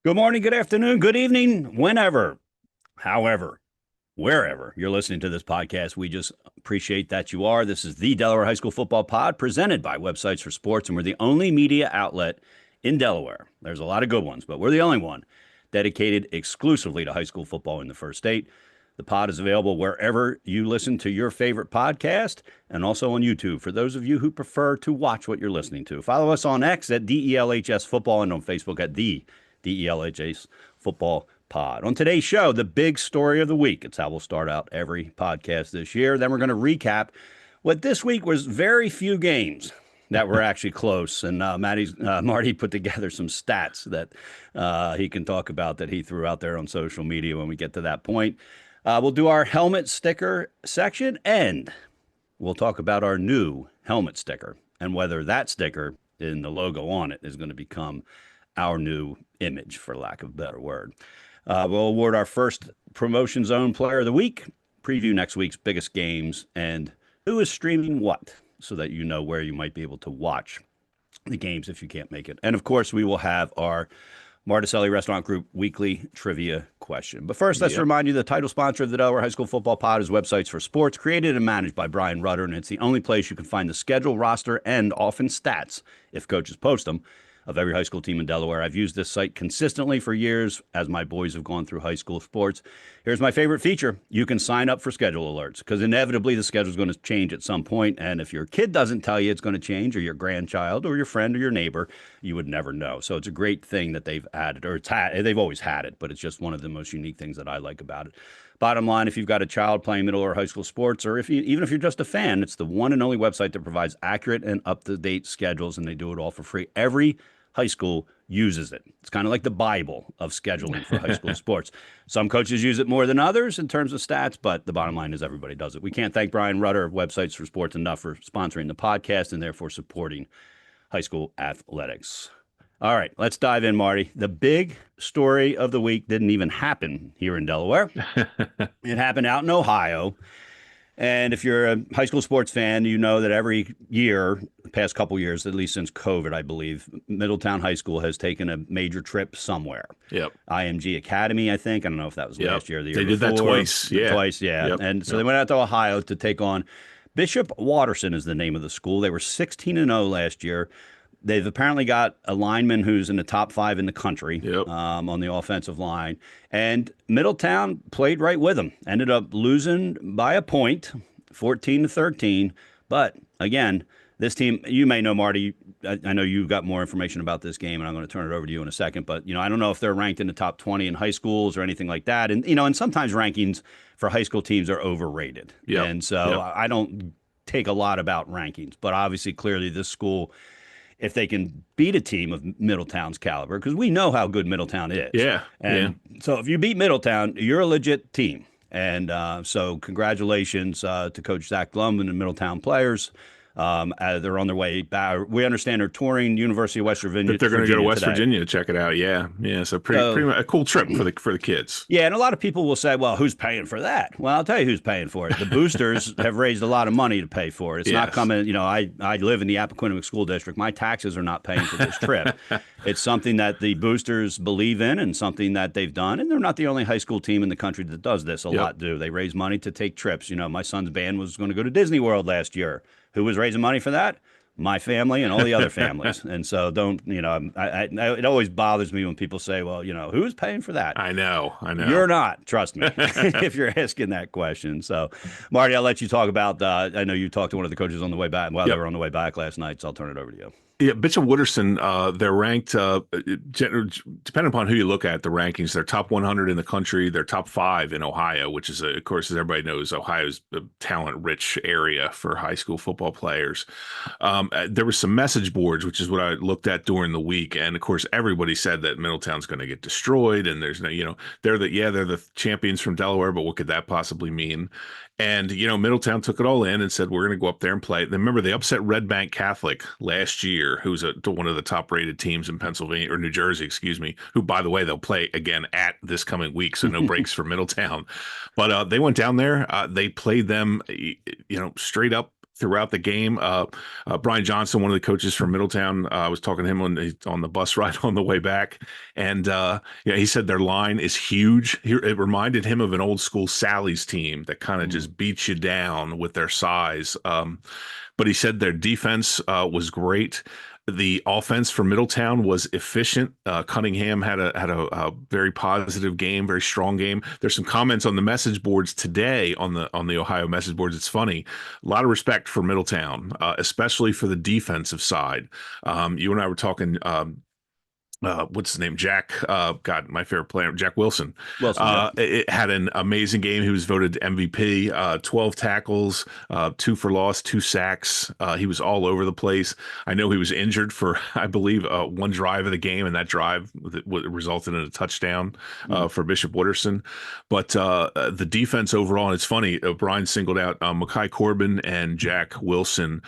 Good morning, good afternoon, good evening, whenever, however, wherever you're listening to this podcast. We just appreciate that you are. This is the Delaware High School Football Pod presented by Websites for Sports, and we're the only media outlet in Delaware. There's a lot of good ones, but we're the only one dedicated exclusively to high school football in the first state. The pod is available wherever you listen to your favorite podcast and also on YouTube for those of you who prefer to watch what you're listening to. Follow us on X at DELHS Football and on Facebook at the DELHS Football Pod. On today's show, the big story of the week. It's how we'll start out every podcast this year. Then we're going to recap what this week was very few games that were actually close. And Marty put together some stats that he can talk about that he threw out there on social media when we get to that point. We'll do our helmet sticker section, and we'll talk about our new helmet sticker and whether that sticker and the logo on it is going to become our new image, for lack of a better word. We'll award our first Promotion Zone Player of the Week, preview next week's biggest games, and who is streaming what, so that you know where you might be able to watch the games if you can't make it. And, of course, we will have our Marticelli Restaurant Group weekly trivia question. But first, let's remind you the title sponsor of the Delaware High School Football Pod is Websites for Sports, created and managed by Brian Rutter, and it's the only place you can find the schedule, roster, and often stats, if coaches post them, of every high school team in Delaware. I've used this site consistently for years as my boys have gone through high school sports. Here's my favorite feature. You can sign up for schedule alerts because inevitably the schedule is going to change at some point. And if your kid doesn't tell you it's going to change, or your grandchild or your friend or your neighbor, you would never know. So it's a great thing that they've added, or they've always had it, but it's just one of the most unique things that I like about it. Bottom line, if you've got a child playing middle or high school sports, or even if you're just a fan, it's the one and only website that provides accurate and up-to-date schedules, and they do it all for free. Every high school uses it. It's kind of like the Bible of scheduling for high school sports. Some coaches use it more than others in terms of stats, but the bottom line is everybody does it. We can't thank Brian Rutter of Websites for Sports enough for sponsoring the podcast and therefore supporting high school athletics. All right, let's dive in, Marty. The big story of the week didn't even happen here in Delaware. It happened out in Ohio. And if you're a high school sports fan, you know that every year, the past couple years, at least since COVID, I believe, Middletown High School has taken a major trip somewhere. Yep. IMG Academy, I think. I don't know if that was last year or the year before. They did that twice. Yeah. Twice, yeah. Yep. And so they went out to Ohio to take on Bishop Watterson is the name of the school. They were 16-0 last year. They've apparently got a lineman who's in the top 5 in the country on the offensive line. And Middletown played right with them. Ended up losing by a point, 14-13. But, again, this team, you may know, Marty, I know you've got more information about this game, and I'm going to turn it over to you in a second. But, I don't know if they're ranked in the top 20 in high schools or anything like that. And, and sometimes rankings for high school teams are overrated. Yep. And so I don't take a lot about rankings. But, obviously, clearly this school, if they can beat a team of Middletown's caliber, because we know how good Middletown is. Yeah. And so if you beat Middletown, you're a legit team. And so congratulations to Coach Zach Glum and the Middletown players. They're on their way back. We understand they're touring University of West Virginia. But they're going to go to West Virginia to check it out. Yeah. So pretty much a cool trip for the kids. Yeah, and a lot of people will say, well, who's paying for that? Well, I'll tell you who's paying for it. The boosters have raised a lot of money to pay for it. It's not coming, I live in the Appoquinimink School District. My taxes are not paying for this trip. It's something that the boosters believe in and something that they've done. And they're not the only high school team in the country that does this. A lot do. They raise money to take trips. My son's band was going to go to Disney World last year. Who was raising money for that? My family and all the other families. And so it always bothers me when people say, well, who's paying for that? I know. You're not, trust me, if you're asking that question. So, Marty, I'll let you talk about, I know you talked to one of the coaches on the way back while they were on the way back last night, so I'll turn it over to you. Yeah, Bishop Watterson, they're ranked, depending upon who you look at, the rankings, they're top 100 in the country. They're top 5 in Ohio, which is, of course, as everybody knows, Ohio's a talent-rich area for high school football players. There were some message boards, which is what I looked at during the week. And, of course, everybody said that Middletown's going to get destroyed. And there's no, they're the champions from Delaware, but what could that possibly mean? And, Middletown took it all in and said, we're going to go up there and play. Remember, they upset Red Bank Catholic last year, who's one of the top-rated teams in Pennsylvania, or New Jersey, excuse me, who, by the way, they'll play again at this coming week, so no breaks for Middletown. But they went down there. They played them, straight up throughout the game. Brian Johnson, one of the coaches from Middletown, I was talking to him on the bus ride on the way back, and yeah, he said their line is huge. It reminded him of an old school Sally's team that kind of just beats you down with their size. But he said their defense was great. The offense for Middletown was efficient. Cunningham had a very positive game, very strong game. There's some comments on the message boards today on the Ohio message boards. It's funny. A lot of respect for Middletown, especially for the defensive side. You and I were talking. What's his name? Jack, God, my favorite player, Jack Wilson. It had an amazing game. He was voted MVP, 12 tackles, 2 for loss, 2 sacks. He was all over the place. I know he was injured for, I believe, one drive of the game, and that drive resulted in a touchdown for Bishop Wooderson. But the defense overall, and it's funny, Brian singled out Mekhi Corbin and Jack Wilson.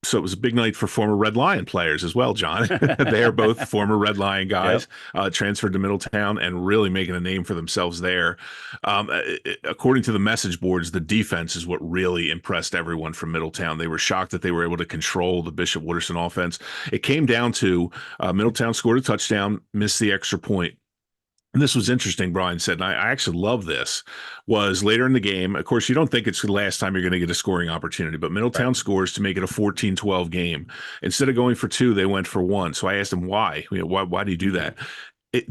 So it was a big night for former Red Lion players as well, John. They are both former Red Lion guys, transferred to Middletown and really making a name for themselves there. According to the message boards, the defense is what really impressed everyone from Middletown. They were shocked that they were able to control the Bishop Wooderson offense. It came down to Middletown scored a touchdown, missed the extra point. And this was interesting, Brian said, and I actually love this, was later in the game. Of course, you don't think it's the last time you're going to get a scoring opportunity, but Middletown scores to make it a 14-12 game. Instead of going for 2, they went for 1. So I asked him why. Why do you do that?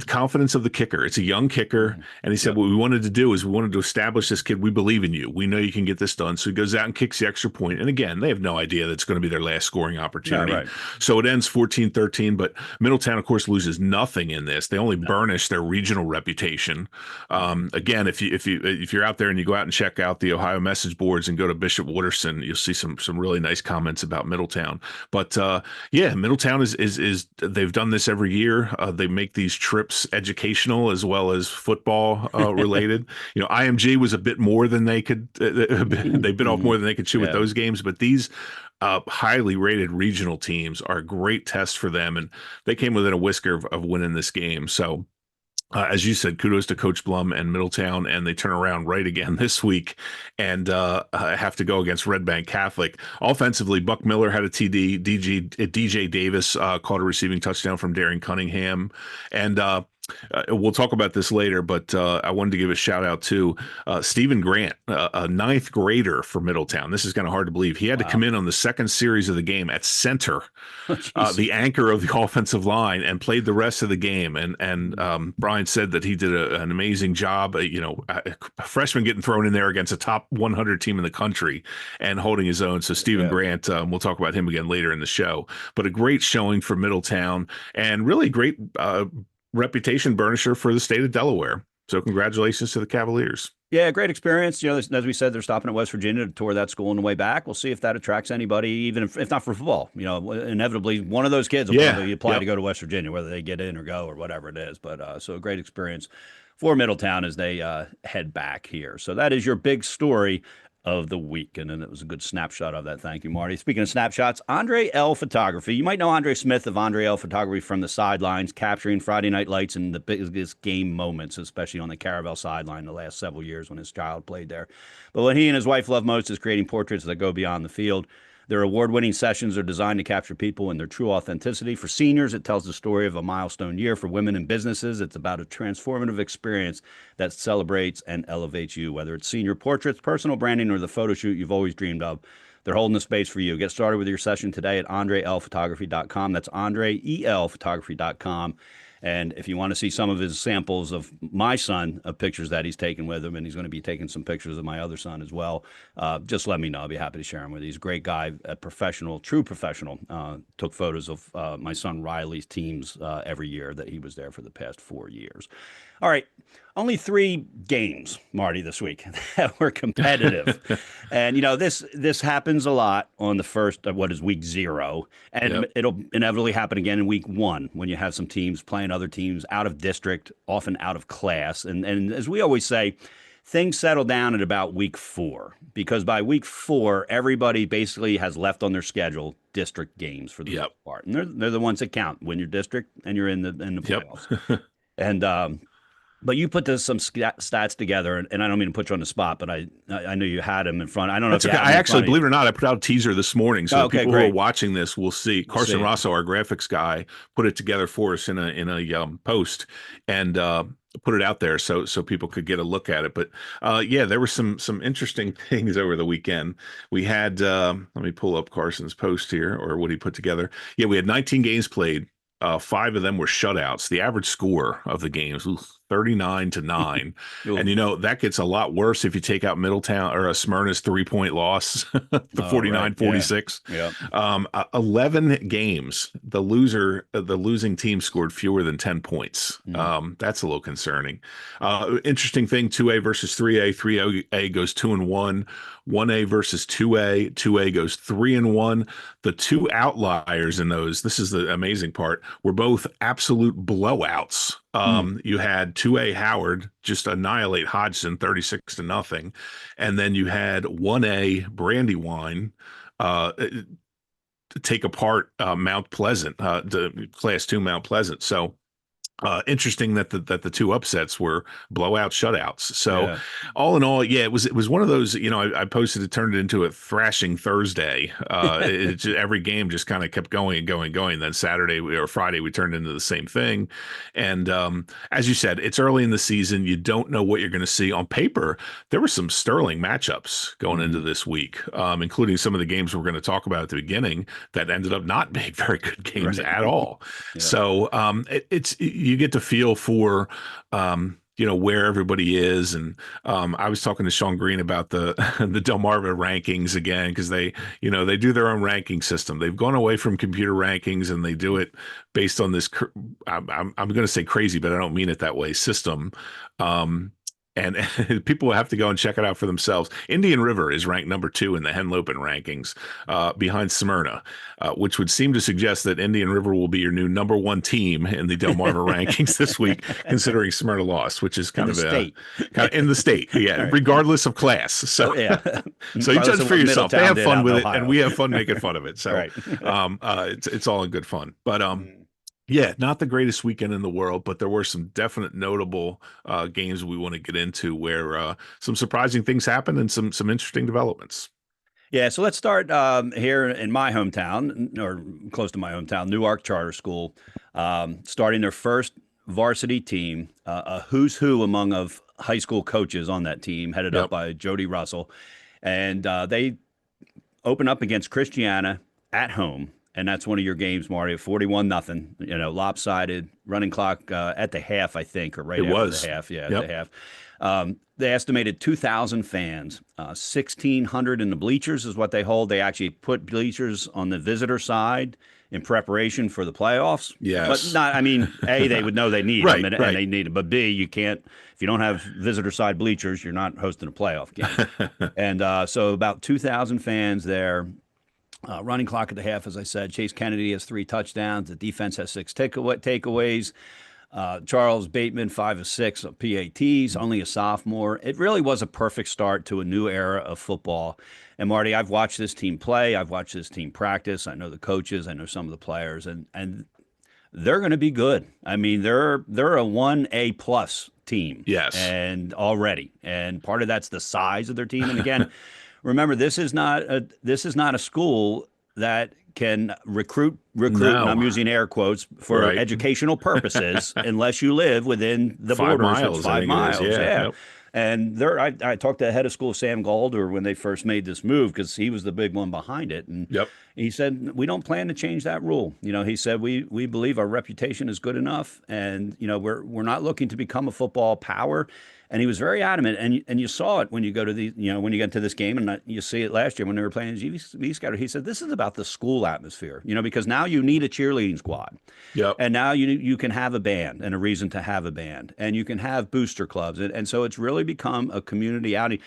Confidence of the kicker. It's a young kicker. And he said, what we wanted to do is we wanted to establish this kid. We believe in you. We know you can get this done. So he goes out and kicks the extra point. And again, they have no idea that's going to be their last scoring opportunity. Yeah, right. So it ends 14-13, but Middletown, of course, loses nothing in this. They only burnish their regional reputation. Again, if you're out there and you go out and check out the Ohio message boards and go to Bishop Wooderson, you'll see some really nice comments about Middletown. But yeah, Middletown is they've done this every year. They make these trips educational as well as football related. IMG was a bit more than they could. They bit off more than they could chew with those games. But these highly rated regional teams are a great test for them, and they came within a whisker of winning this game. So. As you said, kudos to Coach Blum and Middletown, and they turn around right again this week and have to go against Red Bank Catholic. Offensively, Buck Miller had a TD. DJ Davis caught a receiving touchdown from Darren Cunningham. And we'll talk about this later, but I wanted to give a shout out to Stephen Grant, a 9th grader for Middletown. This is kind of hard to believe. He had to come in on the second series of the game at center, the anchor of the offensive line, and played the rest of the game. And Brian said that he did an amazing job. A freshman getting thrown in there against a top 100 team in the country and holding his own. So Stephen Grant, we'll talk about him again later in the show. But a great showing for Middletown, and really great reputation burnisher for the state of Delaware. So congratulations to the Cavaliers. Yeah, great experience. As we said, they're stopping at West Virginia to tour that school on the way back. We'll see if that attracts anybody, even if not for football. Inevitably, one of those kids will probably apply to go to West Virginia, whether they get in or go or whatever it is. But so a great experience for Middletown as they head back here. So that is your big story of the week. And then it was a good snapshot of that. Thank you, Marty. Speaking of snapshots, Andre L. Photography. You might know Andre Smith of Andre L. Photography from the sidelines, capturing Friday night lights and the biggest game moments, especially on the Caravel sideline the last several years when his child played there. But what he and his wife love most is creating portraits that go beyond the field. Their award-winning sessions are designed to capture people in their true authenticity. For seniors, it tells the story of a milestone year. For women in businesses, it's about a transformative experience that celebrates and elevates you. Whether it's senior portraits, personal branding, or the photo shoot you've always dreamed of, they're holding the space for you. Get started with your session today at AndreLphotography.com. That's AndreELphotography.com. And if you want to see some of his samples of my son, of pictures that he's taken with him, and he's going to be taking some pictures of my other son as well, just let me know. I'll be happy to share them with you. He's a great guy, a professional, true professional. Took photos of my son Riley's teams every year that he was there for the past 4 years. All right. Only 3 games, Marty, this week that were competitive. And, this happens a lot on the first of what is week 0. And it'll inevitably happen again in week 1 when you have some teams playing other teams out of district, often out of class. And as we always say, things settle down at about week 4, because by week 4, everybody basically has left on their schedule district games for the most part. And they're the ones that count when you're district and you're in the playoffs. And But you put some stats together, and I don't mean to put you on the spot, but I knew you had them in front. I don't know That's if you okay. have them I in actually, front of believe you. it or not, I put out a teaser this morning, so Oh, the okay, people who are great. watching this will see. We'll Carson see. Rosso, our graphics guy, put it together for us in a post and put it out there so people could get a look at it. But yeah, there were some interesting things over the weekend. We had let me pull up Carson's post here, or what he put together. Yeah, we had 19 games played. 5 of them were shutouts. The average score of the games, 39-9. And that gets a lot worse if you take out Middletown or Smyrna's 3-point loss, the 49-46. Right. Yeah. 11 games, the losing team scored fewer than 10 points. That's a little concerning. Interesting thing, 2A versus 3A. 3A goes 2-1. 1A versus 2A. 2A goes 3-1. The two outliers in those, this is the amazing part, were both absolute blowouts. You had 2A Howard just annihilate Hodgson 36-0. And then you had 1A Brandywine take apart Mount Pleasant, the Class 2 Mount Pleasant. So interesting that the two upsets were blowout shutouts. So all in all, yeah, it was one of those. I posted it, turned it into a thrashing Thursday. Every game just kind of kept going and going and going. Then Saturday or Friday we turned into the same thing. And as you said, it's early in the season. You don't know what you're going to see. On paper, there were some sterling matchups going into this week, including some of the games we're going to talk about at the beginning that ended up not being very good games at all. Yeah. So it's you get to feel for where everybody is. And I was talking to Sean Green about the Delmarva rankings again, because they do their own ranking system. They've gone away from computer rankings and they do it based on this I'm going to say crazy, but I don't mean it that way, system. And people will have to go and check it out for themselves. Indian River is ranked number 2 in the Henlopen rankings, behind Smyrna, which would seem to suggest that Indian River will be your new number 1 team in the Delmarva rankings this week, considering Smyrna lost, which is kind of in the state, yeah, right. Regardless of class. So so you judge for yourself. They have fun with it, and we have fun making fun of it. So right. It's all in good fun. But yeah, not the greatest weekend in the world, but there were some definite notable games we want to get into where some surprising things happened and some interesting developments. Yeah, so let's start here in my hometown, or close to my hometown, Newark Charter School, starting their first varsity team, a who's who among of high school coaches on that team, headed up by Jody Russell. And they open up against Christiana at home. And that's one of your games, Marty, 41-0, lopsided, running clock at the half, I think, or right after the half. Yeah, at the half. They estimated 2,000 fans, 1,600 in the bleachers is what they hold. They actually put bleachers on the visitor side in preparation for the playoffs. Yes. But not, A, they would know they need them, and they need them. But B, you can't, if you don't have visitor side bleachers, you're not hosting a playoff game. And so about 2,000 fans there. Running clock at the half, as I said. Chase Kennedy has 3 touchdowns. The defense has 6 takeaways. Charles Bateman, 5 of 6 PATs, only a sophomore. It really was a perfect start to a new era of football. And Marty, I've watched this team play. I've watched this team practice. I know the coaches. I know some of the players, and they're going to be good. They're a 1A plus team. Yes, and already, and part of that's the size of their team. And again. Remember, this is not a school that can recruit, no. And I'm using air quotes for educational purposes, unless you live within the 5 borders. miles, it's 5 miles. Yeah. Yep. And I talked to the head of school, Sam Galder, when they first made this move, because he was the big one behind it. And he said, we don't plan to change that rule. He said, we believe our reputation is good enough, and we're not looking to become a football power. And he was very adamant, and you saw it when you go to when you get to this game, and you see it last year when they were playing GV Scouter. He said, this is about the school atmosphere, because now you need a cheerleading squad. Yep. And now you can have a band and a reason to have a band, and you can have booster clubs. And so it's really become a community outing.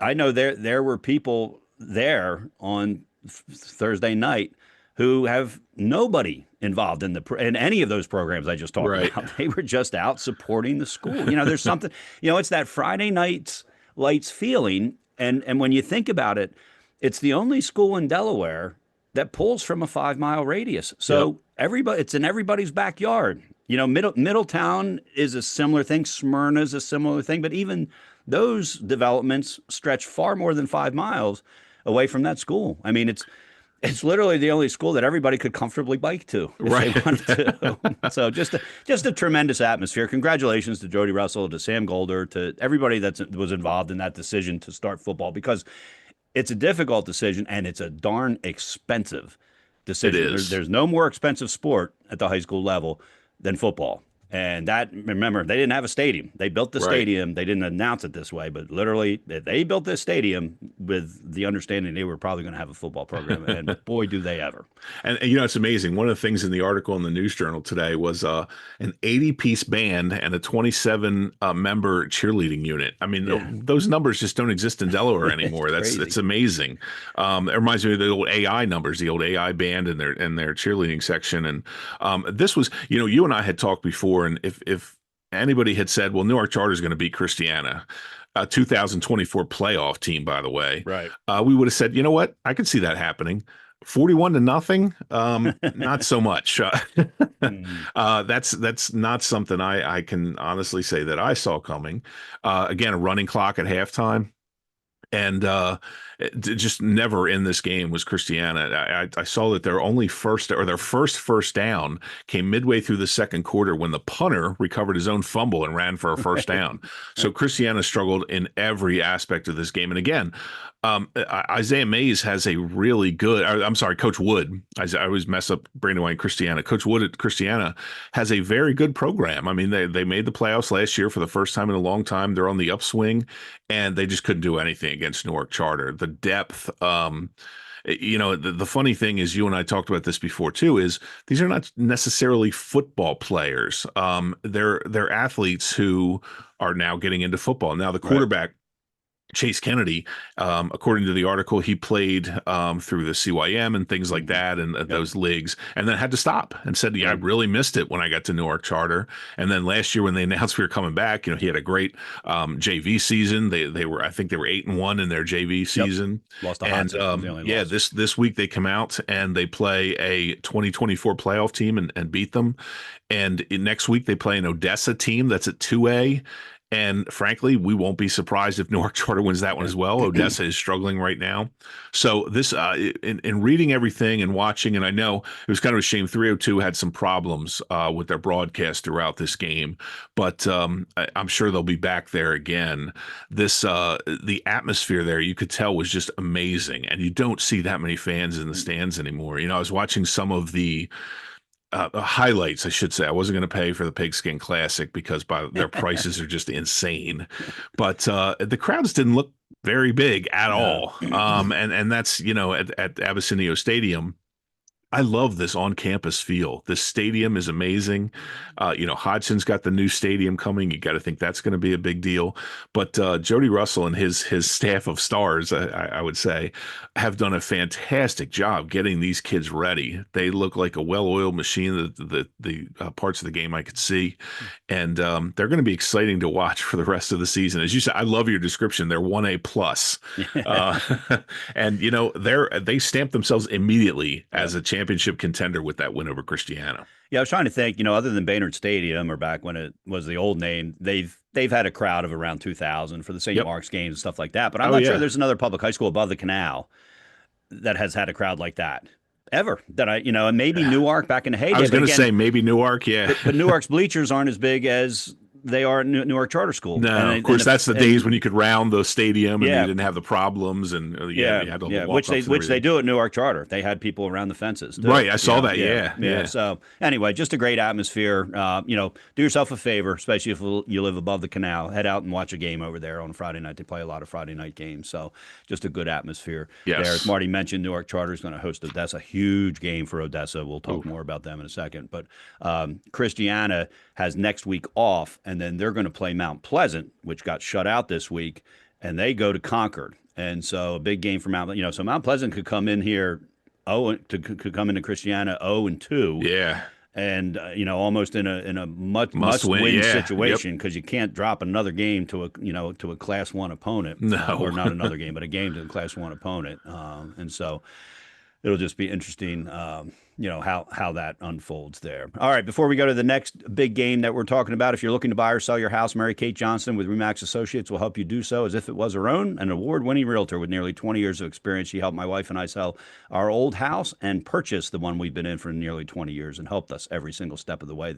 I know there were people there on Thursday night who have nobody involved in any of those programs I just talked about. They were just out supporting the school. There's something, it's that Friday nights lights feeling. And when you think about it, it's the only school in Delaware that pulls from a 5-mile radius. So it's in everybody's backyard. Middletown is a similar thing. Smyrna is a similar thing, but even those developments stretch far more than 5 miles away from that school. I mean, it's literally the only school that everybody could comfortably bike to if they Right. wanted to. So just a tremendous atmosphere. Congratulations to Jody Russell, to Sam Golder, to everybody that was involved in that decision to start football, because it's a difficult decision and it's a darn expensive It decision. is. There's no more expensive sport at the high school level than football. And that, remember, they didn't have a stadium. They built the Right. stadium. They didn't announce it this way, but literally they built this stadium with the understanding they were probably going to have a football program. And boy, do they ever. And you know, it's amazing. One of the things in the article in the News Journal today was an 80-piece band and a 27 member cheerleading unit. I mean, those numbers just don't exist in Delaware anymore. That's amazing. It reminds me of the old AI numbers, the old AI band and their cheerleading section. And this was, you know, you and I had talked before, and if anybody had said, well, Newark Charter is going to beat Christiana, a 2024 playoff team, by the way, Right. we would have said, you know what, I could see that happening. 41-0, not so much. That's not something I can honestly say that I saw coming. Again, a running clock at halftime. And just never in this game was Christiana. I saw that their first down came midway through the second quarter when the punter recovered his own fumble and ran for a first down. So Christiana struggled in every aspect of this game. And again, Isaiah Mays has a really good, I'm sorry, Coach Wood. I always mess up Brandywine and Christiana. Coach Wood at Christiana has a very good program. I mean, they made the playoffs last year for the first time in a long time. They're on the upswing, and they just couldn't do anything against Newark Charter. The depth, you know, the funny thing is, you and I talked about this before too, is these are not necessarily football players. They're athletes who are now getting into football. Now the quarterback, Chase Kennedy, according to the article, he played through the CYM and things like that, and those leagues, and then had to stop and said, I really missed it when I got to Newark Charter. And then last year when they announced we were coming back, you know, he had a great JV season. They were, I think they were 8-1 in their JV season. Lost to and this week they come out and they play a 2024 playoff team and beat them. And next week they play an Odessa team that's at 2A. And frankly, we won't be surprised if Newark Charter wins that one as well. Odessa is struggling right now. So this, in reading everything and watching, and I know it was kind of a shame 302 had some problems with their broadcast throughout this game, but I'm sure they'll be back there again. The atmosphere there, you could tell, was just amazing. And you don't see that many fans in the stands anymore. You know, I was watching some of the highlights, I should say. I wasn't going to pay for the Pigskin Classic because their prices are just insane. But the crowds didn't look very big at all. And that's, you know, at Abyssinia Stadium. I love this on-campus feel. This stadium is amazing. You know, Hodgson's got the new stadium coming. You got to think that's going to be a big deal. But Jody Russell and his staff of stars, I would say, have done a fantastic job getting these kids ready. They look like a well-oiled machine. The parts of the game I could see, and they're going to be exciting to watch for the rest of the season. As you said, I love your description. They're 1A plus, and you know they stamped themselves immediately as a championship contender with that win over Christiana. Yeah, I was trying to think, you know, other than Baynard Stadium, or back when it was the old name, they've had a crowd of around 2,000 for the St. Mark's games and stuff like that. But I'm not sure there's another public high school above the canal that has had a crowd like that ever. And maybe Newark back in the heyday. I was going to say maybe Newark, but Newark's bleachers aren't as big as they are at Newark Charter School. No, of course, that's the days when you could round the stadium and you didn't have the problems. And you had to which they do at Newark Charter. They had people around the fences. Right, I saw that. Yeah. So anyway, just a great atmosphere. Do yourself a favor, especially if you live above the canal. Head out and watch a game over there on a Friday night. They play a lot of Friday night games. So just a good atmosphere there. As Marty mentioned, Newark Charter is going to host Odessa. Huge game for Odessa. We'll talk more about them in a second. But Christiana has next week off, and then they're going to play Mount Pleasant, which got shut out this week, and they go to Concord. And so a big game for so Mount Pleasant could come in here could come into Christiana 0-2. Yeah. And almost in a must-win situation, because you can't drop another game to a Class 1 opponent. No. Or not another game, but a game to a Class 1 opponent. And so it'll just be interesting how that unfolds there. All right, before we go to the next big game that we're talking about, if you're looking to buy or sell your house, Mary Kate Johnson with Remax Associates will help you do so as if it was her own. An award-winning realtor with nearly 20 years of experience, she helped my wife and I sell our old house and purchase the one we've been in for nearly 20 years, and helped us every single step of the way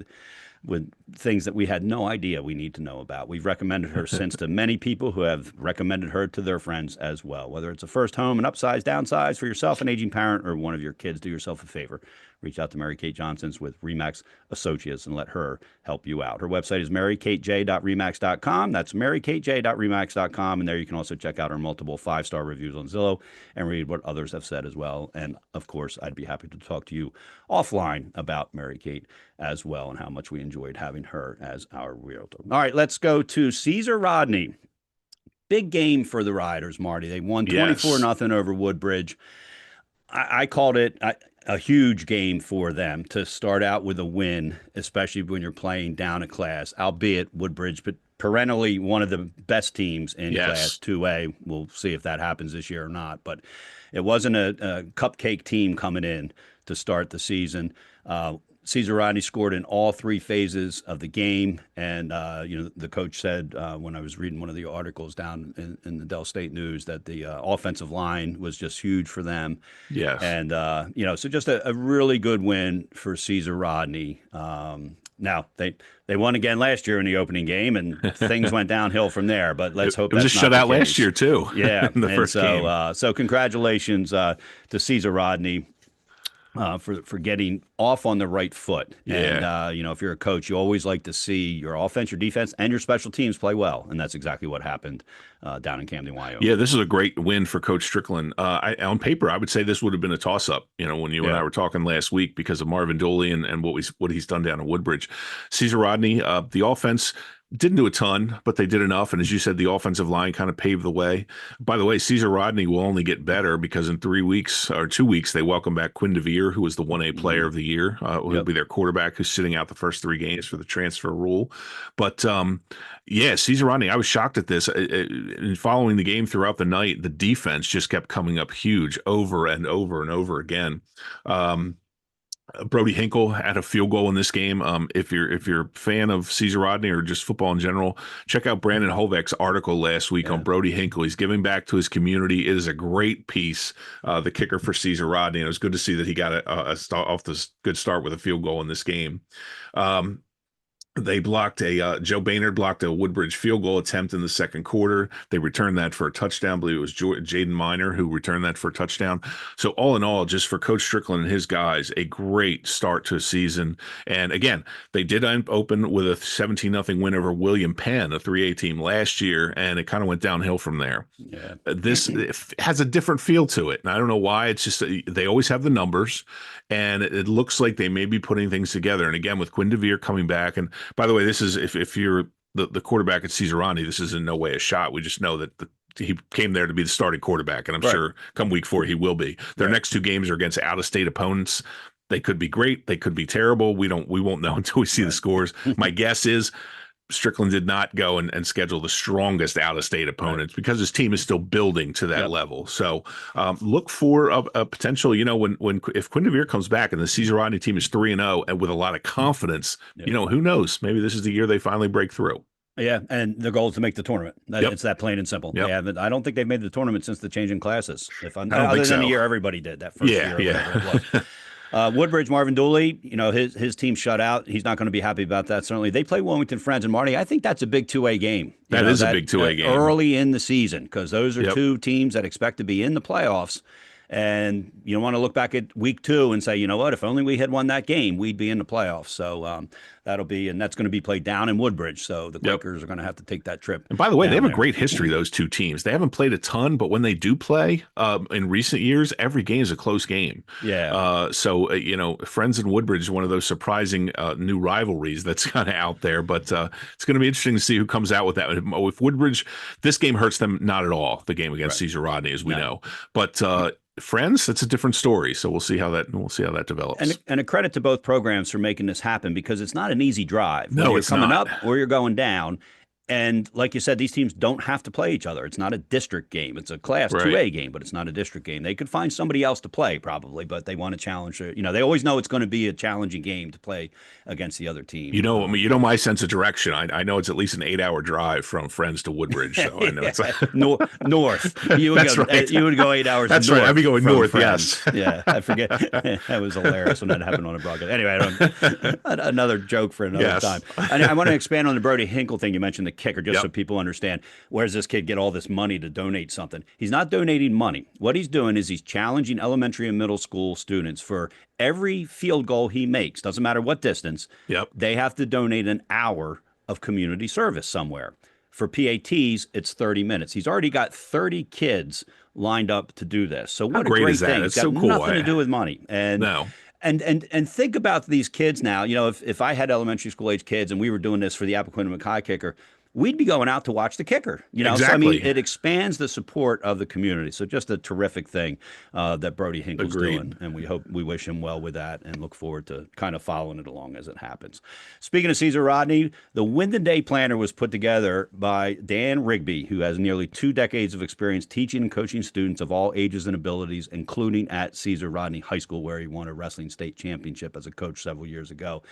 with things that we had no idea we need to know about. We've recommended her since to many people who have recommended her to their friends as well. Whether it's a first home, an upsize, downsize for yourself, an aging parent, or one of your kids, do yourself a favor. Reach out to Mary Kate Johnson's with Remax Associates and let her help you out. Her website is marykatej.remax.com. That's marykatej.remax.com. And there you can also check out our multiple 5-star reviews on Zillow and read what others have said as well. And of course, I'd be happy to talk to you offline about Mary Kate as well and how much we enjoyed having her as our realtor. All right, let's go to Caesar Rodney. Big game for the Riders, Marty. They won 24-0 over Woodbridge. I called it a huge game for them to start out with a win, especially when you're playing down a class, albeit Woodbridge, but perennially one of the best teams in Class 2A. We'll see if that happens this year or not. But it wasn't a cupcake team coming in to start the season. Caesar Rodney scored in all 3 phases of the game. And, the coach said when I was reading one of the articles down in the Del State News that the offensive line was just huge for them. Yes. And, so just a really good win for Caesar Rodney. Now, they won again last year in the opening game, and things went downhill from there. But let's hope it was a shutout last year, too. Yeah. in the first game. So congratulations to Caesar Rodney. For getting off on the right foot. Yeah. And, if you're a coach, you always like to see your offense, your defense, and your special teams play well. And that's exactly what happened down in Camden, Wyoming. Yeah, this is a great win for Coach Strickland. On paper, I would say this would have been a toss-up, when you and I were talking last week because of Marvin Dooley and what he's done down in Woodbridge. Caesar Rodney, the offense didn't do a ton, but they did enough. And as you said, the offensive line kind of paved the way. By the way, Caesar Rodney will only get better because in 2 weeks, they welcome back Quinn DeVere, who was the 1A player of the year, who will be their quarterback, who's sitting out the first 3 games for the transfer rule. But Caesar Rodney, I was shocked at this. In following the game throughout the night, the defense just kept coming up huge over and over and over again. Brody Hinkle had a field goal in this game. If you're a fan of Caesar Rodney or just football in general, check out Brandon Hovek's article last week on Brody Hinkle. He's giving back to his community. It is a great piece. The kicker for Caesar Rodney, and it was good to see that he got off this good start with a field goal in this game. They blocked Joe Baynard blocked a Woodbridge field goal attempt in the second quarter. They returned that for a touchdown. I believe it was Jaden Miner who returned that for a touchdown. So all in all, just for Coach Strickland and his guys, a great start to a season. And again, they did open with a 17-0 win over William Penn, a 3A team last year, and it kind of went downhill from there. Yeah. This has a different feel to it. And I don't know why. It's just they always have the numbers, and it looks like they may be putting things together. And again, with Quinn DeVere coming back, and by the way, this is if you're the quarterback at Caesar Rodney, this is in no way a shot. We just know that he came there to be the starting quarterback, and I'm sure come week 4 he will be. Their next 2 games are against out-of-state opponents. They could be great. They could be terrible. We won't know until we see the scores. My guess is Strickland did not go and schedule the strongest out-of-state opponents because his team is still building to that level. So look for a potential, if Quinn DeVere comes back and the Caesar Rodney team is 3-0 and with a lot of confidence, who knows? Maybe this is the year they finally break through. Yeah, and the goal is to make the tournament. It's that plain and simple. Yep. I don't think they've made the tournament since the change in classes. Other than the year everybody did that first year. It was. Woodbridge, Marvin Dooley, his team shut out. He's not going to be happy about that, certainly. They play Wilmington Friends, and Marty, I think that's a big 2A game. That is a big 2A game. Early in the season, because those are 2 teams that expect to be in the playoffs. And you don't want to look back at week 2 and say, you know what, if only we had won that game, we'd be in the playoffs. So that's going to be played down in Woodbridge. So the Quakers are going to have to take that trip. And by the way, they have a great history, those 2 teams. They haven't played a ton, but when they do play in recent years, every game is a close game. Yeah. Friends in Woodbridge is one of those surprising new rivalries that's kind of out there. But it's going to be interesting to see who comes out with that. If Woodbridge, this game hurts them not at all, the game against Caesar Rodney, as we know. But Friends, that's a different story. So we'll see how that develops. And a credit to both programs for making this happen, because it's not an easy drive. No, you're it's coming not. up or you're going down. And like you said, these teams don't have to play each other. It's not a district game. It's a Class Right. 2A game, but it's not a district game. They could find somebody else to play probably, but they want to challenge. They always know it's going to be a challenging game to play against the other team. I mean, my sense of direction. I know it's at least an 8-hour drive from Friends to Woodbridge, so I know it's like North. You would That's go. right. You would go 8 hours. That's north right. I'd be going from north. Friends. Yes. Yeah, I forget. That was hilarious when that happened on a broadcast. Anyway, another joke for another Yes. time. I want to expand on the Brody Hinkle thing. You mentioned the kicker, just Yep. so people understand. Where does this kid get all this money to donate something? He's not donating money. What he's doing is he's challenging elementary and middle school students for every field goal he makes. Doesn't matter what distance. Yep. They have to donate an hour of community service somewhere. For PATs, it's 30 minutes. He's already got 30 kids lined up to do this. So what a great great is that? thing. It's It's got so cool. nothing to do with money. And No. and think about these kids now. If I had elementary school age kids and we were doing this for the Appoquinimink High kicker, we'd be going out to watch the kicker. So I Exactly. mean, it expands the support of the community. So just a terrific thing that Brody Hinkle's Agreed. doing, and we wish him well with that, and look forward to kind of following it along as it happens. Speaking of Caesar Rodney, the Win the Day planner was put together by Dan Rigby, who has nearly 2 decades of experience teaching and coaching students of all ages and abilities, including at Caesar Rodney High School, where he won a wrestling state championship as a coach several years ago.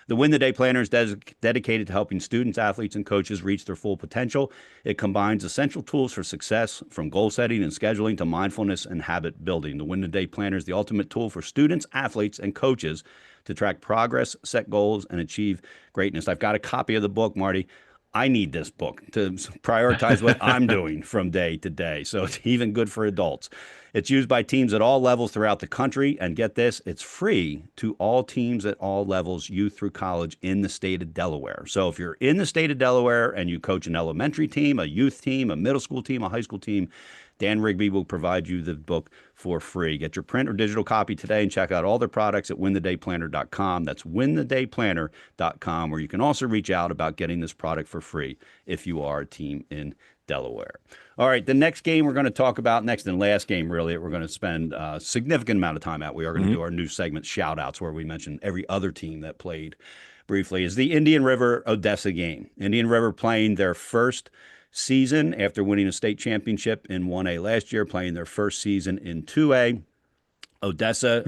The Win the Day Planner is dedicated to helping students, athletes, and coaches reach their full potential. It combines essential tools for success, from goal setting and scheduling to mindfulness and habit building. The Win the Day Planner is the ultimate tool for students, athletes, and coaches to track progress, set goals, and achieve greatness. I've got a copy of the book, Marty. I need this book to prioritize what I'm doing from day to day. So it's even good for adults. It's used by teams at all levels throughout the country. And get this, it's free to all teams at all levels, youth through college, in the state of Delaware. So if you're in the state of Delaware and you coach an elementary team, a youth team, a middle school team, a high school team, Dan Rigby will provide you the book for free. Get your print or digital copy today and check out all their products at winthedayplanner.com. That's winthedayplanner.com, where you can also reach out about getting this product for free if you are a team in Delaware. All right, the next game we're going to talk about, next and last game really, we're going to spend a significant amount of time at. We are going to do our new segment, Shoutouts, where we mention every other team that played briefly, is the Indian River Odessa game. Indian River playing their first season after winning a state championship in 1A last year, playing their first season in 2A. Odessa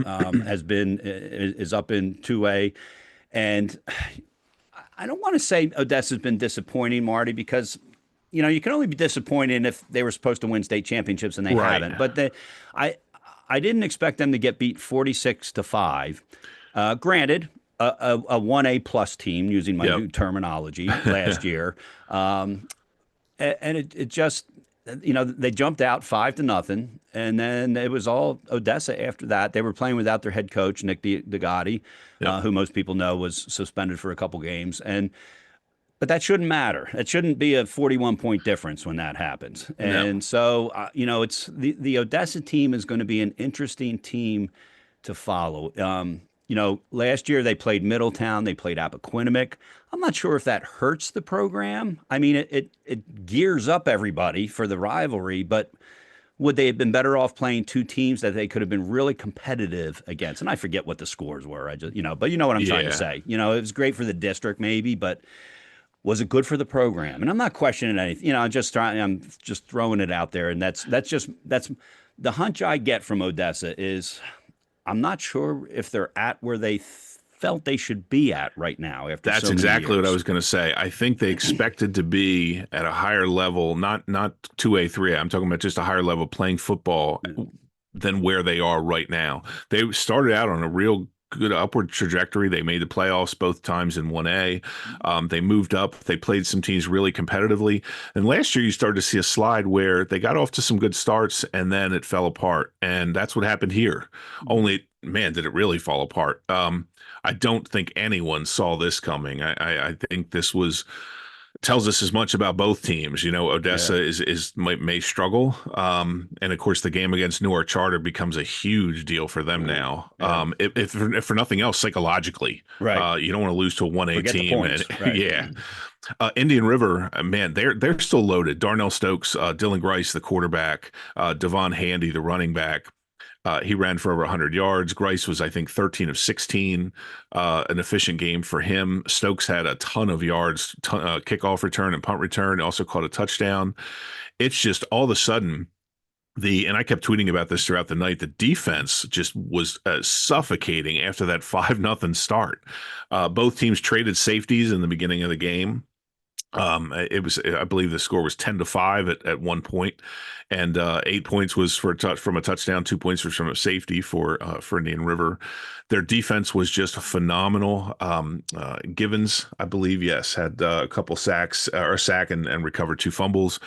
is up in 2A, and I don't want to say Odessa's been disappointing, Marty, because you can only be disappointed if they were supposed to win state championships and they Right. haven't. But I didn't expect them to get beat 46-5. Granted, a 1A plus team, using my Yep. new terminology, last year. And it just, they jumped out 5-0, and then it was all Odessa after that. They were playing without their head coach, Nick DeGotti, Yep. who most people know was suspended for a couple games. But that shouldn't matter. It shouldn't be a 41-point difference when that happens. And so, it's the Odessa team is going to be an interesting team to follow. Last year they played Middletown, they played Appoquinimink. I'm not sure if that hurts the program. I mean, it gears up everybody for the rivalry, but would they have been better off playing two teams that they could have been really competitive against? And I forget what the scores were. But you know what I'm trying to Yeah. say. It was great for the district maybe, but was it good for the program? And I'm not questioning anything. I'm just throwing it out there. And that's the hunch I get from Odessa is I'm not sure if they're at where they felt they should be at right now after That's so many exactly what I years. was going to say. I think they expected to be at a higher level, not 2A, 3A. I'm talking about just a higher level playing football than where they are right now. They started out on a real good upward trajectory. They made the playoffs both times in 1A. They moved up. They played some teams really competitively. And last year, you started to see a slide where they got off to some good starts and then it fell apart. And that's what happened here. Only, man, did it really fall apart. I don't think anyone saw this coming. I think this tells us as much about both teams. Odessa may struggle, and of course the game against Newark Charter becomes a huge deal for them now. Yeah. If for nothing else, psychologically, Right. You don't want to lose to a 1A Forget the team. points, right. Yeah. Indian River, man, they're still loaded. Darnell Stokes, Dylan Grice, the quarterback, Devon Handy, the running back. He ran for over 100 yards. Grice was, I think, 13 of 16. An efficient game for him. Stokes had a ton of yards, kickoff return and punt return. Also caught a touchdown. It's just all of a sudden and I kept tweeting about this throughout the night. The defense just was suffocating after that 5-0 start. Both teams traded safeties in the beginning of the game. It was, I believe the score was 10-5 at one point, and 8 points was from a touchdown, 2 points was from a safety for Indian River. Their defense was just phenomenal. Givens, I believe, yes, had a couple sacks or a sack and recovered 2 fumbles.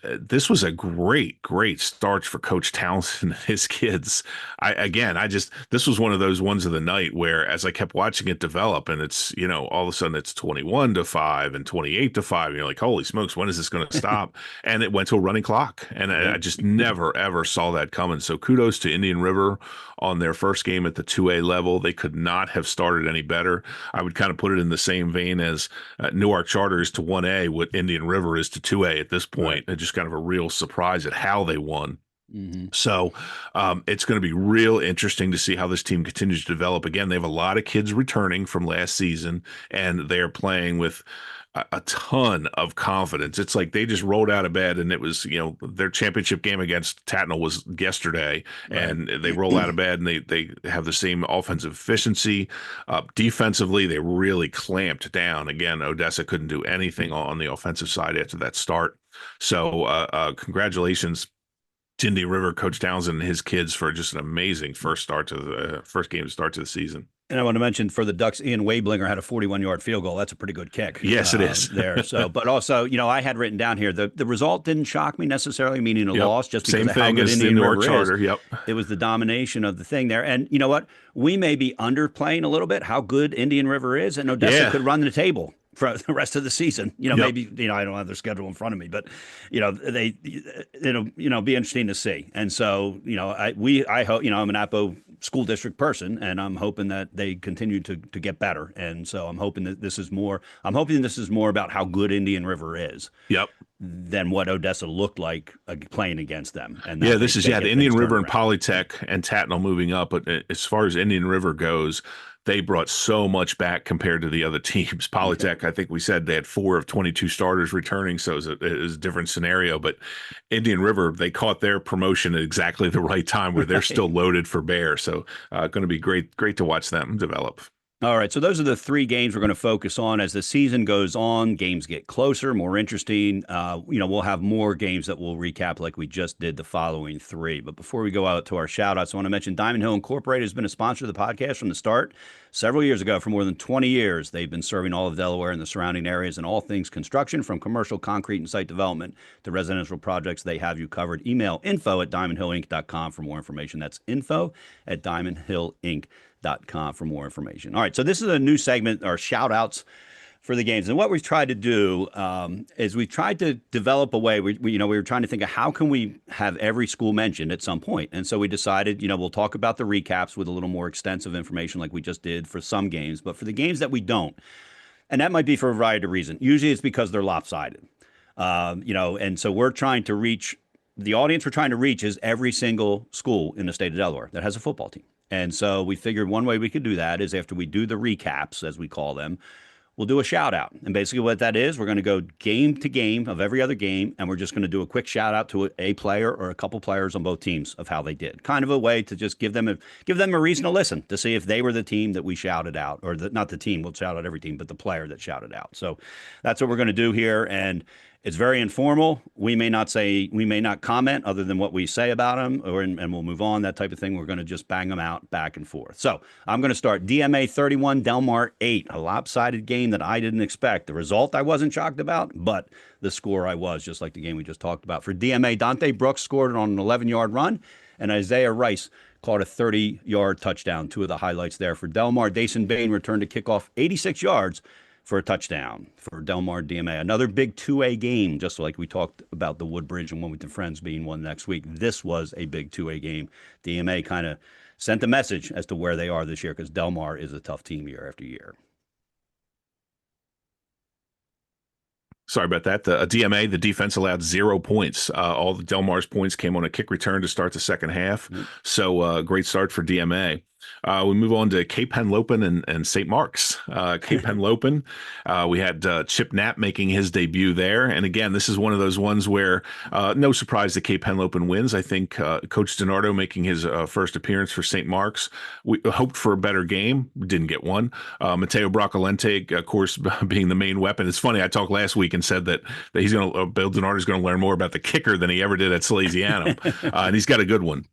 This was a great start for Coach Townsend and his kids. This was one of those ones of the night where, as I kept watching it develop, and it's, all of a sudden it's 21-5 and 28-5, and you're like, holy smokes, when is this going to stop? And it went to a running clock, and I just never ever saw that coming. So kudos to Indian River on their first game at the 2A level. They could not have started any better. I would kind of put it in the same vein as Newark Charter is to 1A, what Indian River is to 2A at this point. Right. Just kind of a real surprise at how they won. Mm-hmm. So it's going to be real interesting to see how this team continues to develop. Again, they have a lot of kids returning from last season, and they are playing with a ton of confidence. It's like they just rolled out of bed, and it was, their championship game against Tatnall was yesterday, right. And they roll out of bed, and they have the same offensive efficiency. Defensively, they really clamped down. Again, Odessa couldn't do anything on the offensive side after that start. So congratulations to Indian River, Coach Townsend and his kids for just an amazing first game to start to the season. And I want to mention for the Ducks, Ian Wablinger had a 41-yard field goal. That's a pretty good kick. Yes, it is. There. So, but also, I had written down here, the result didn't shock me necessarily, meaning a loss, just because Same of how thing good as Indian the Newark River Charter. is. Yep. It was the domination of the thing there. And you know what? We may be underplaying a little bit how good Indian River is, and Odessa could run the table for the rest of the season. Maybe, I don't have their schedule in front of me, but, it'll be interesting to see. And so, I hope, I'm an Apo school district person, and I'm hoping that they continue to get better. And so I'm hoping that this is more about how good Indian River is. Yep. Than what Odessa looked like playing against them. And this is the Indian River and Polytech and Tatnall moving up. But as far as Indian River goes, they brought so much back compared to the other teams. Polytech, I think we said they had 4 of 22 starters returning, so it was a different scenario. But Indian River, they caught their promotion at exactly the right time where they're still loaded for bear. So going to be great to watch them develop. All right, so those are the 3 games we're going to focus on. As the season goes on, games get closer, more interesting. We'll have more games that we'll recap like we just did the following 3. But before we go out to our shout-outs, I want to mention Diamond Hill Incorporated has been a sponsor of the podcast from the start. Several years ago, for more than 20 years, they've been serving all of Delaware and the surrounding areas in all things construction, from commercial, concrete, and site development to residential projects. They have you covered. Email info@diamondhillinc.com for more information. That's info@diamondhillinc.com for more information. All right, so this is a new segment, our shout outs for the games. And what we've tried to do is we've tried to develop a way, we were trying to think of how can we have every school mentioned at some point. And so we decided, we'll talk about the recaps with a little more extensive information like we just did for some games. But for the games that we don't, and that might be for a variety of reasons. Usually it's because they're lopsided. And so we're trying to reach, the audience we're trying to reach is every single school in the state of Delaware that has a football team. And so we figured one way we could do that is after we do the recaps, as we call them, we'll do a shout out. And basically what that is, we're going to go game to game of every other game, and we're just going to do a quick shout out to a player or a couple players on both teams of how they did. Kind of a way to just give them a reason to listen, to see if they were the team that we shouted out, or not the team, we'll shout out every team, but the player that shouted out. So that's what we're going to do here. And it's very informal. We may not comment other than what we say about them, and we'll move on, that type of thing. We're going to just bang them out back and forth. So I'm going to start DMA 31, Delmar 8, a lopsided game that I didn't expect. The result I wasn't shocked about, but the score I was, just like the game we just talked about. For DMA, Dante Brooks scored on an 11-yard run, and Isaiah Rice caught a 30-yard touchdown. 2 of the highlights there. For Delmar, Dason Bain returned to kickoff 86 yards for a touchdown for Delmar DMA. Another big 2A game, just like we talked about the Woodbridge and One with the Friends being one next week. This was a big 2A game. DMA kind of sent a message as to where they are this year, because Delmar is a tough team year after year. sorry about that. The DMA, the defense allowed 0 points. All the Del Mar's points came on a kick return to start the second half. So great start for DMA. We move on to Cape Henlopen and St. Mark's. Cape Henlopen, we had Chip Knapp making his debut there. And again, this is one of those ones where no surprise that Cape Henlopen wins. I think Coach DiNardo making his first appearance for St. Mark's. We hoped for a better game. Didn't get one. Matteo Broccolente, of course, being the main weapon. It's funny, I talked last week and said that he's going to, Bill DiNardo's going to learn more about the kicker than he ever did at Salesianum. And he's got a good one.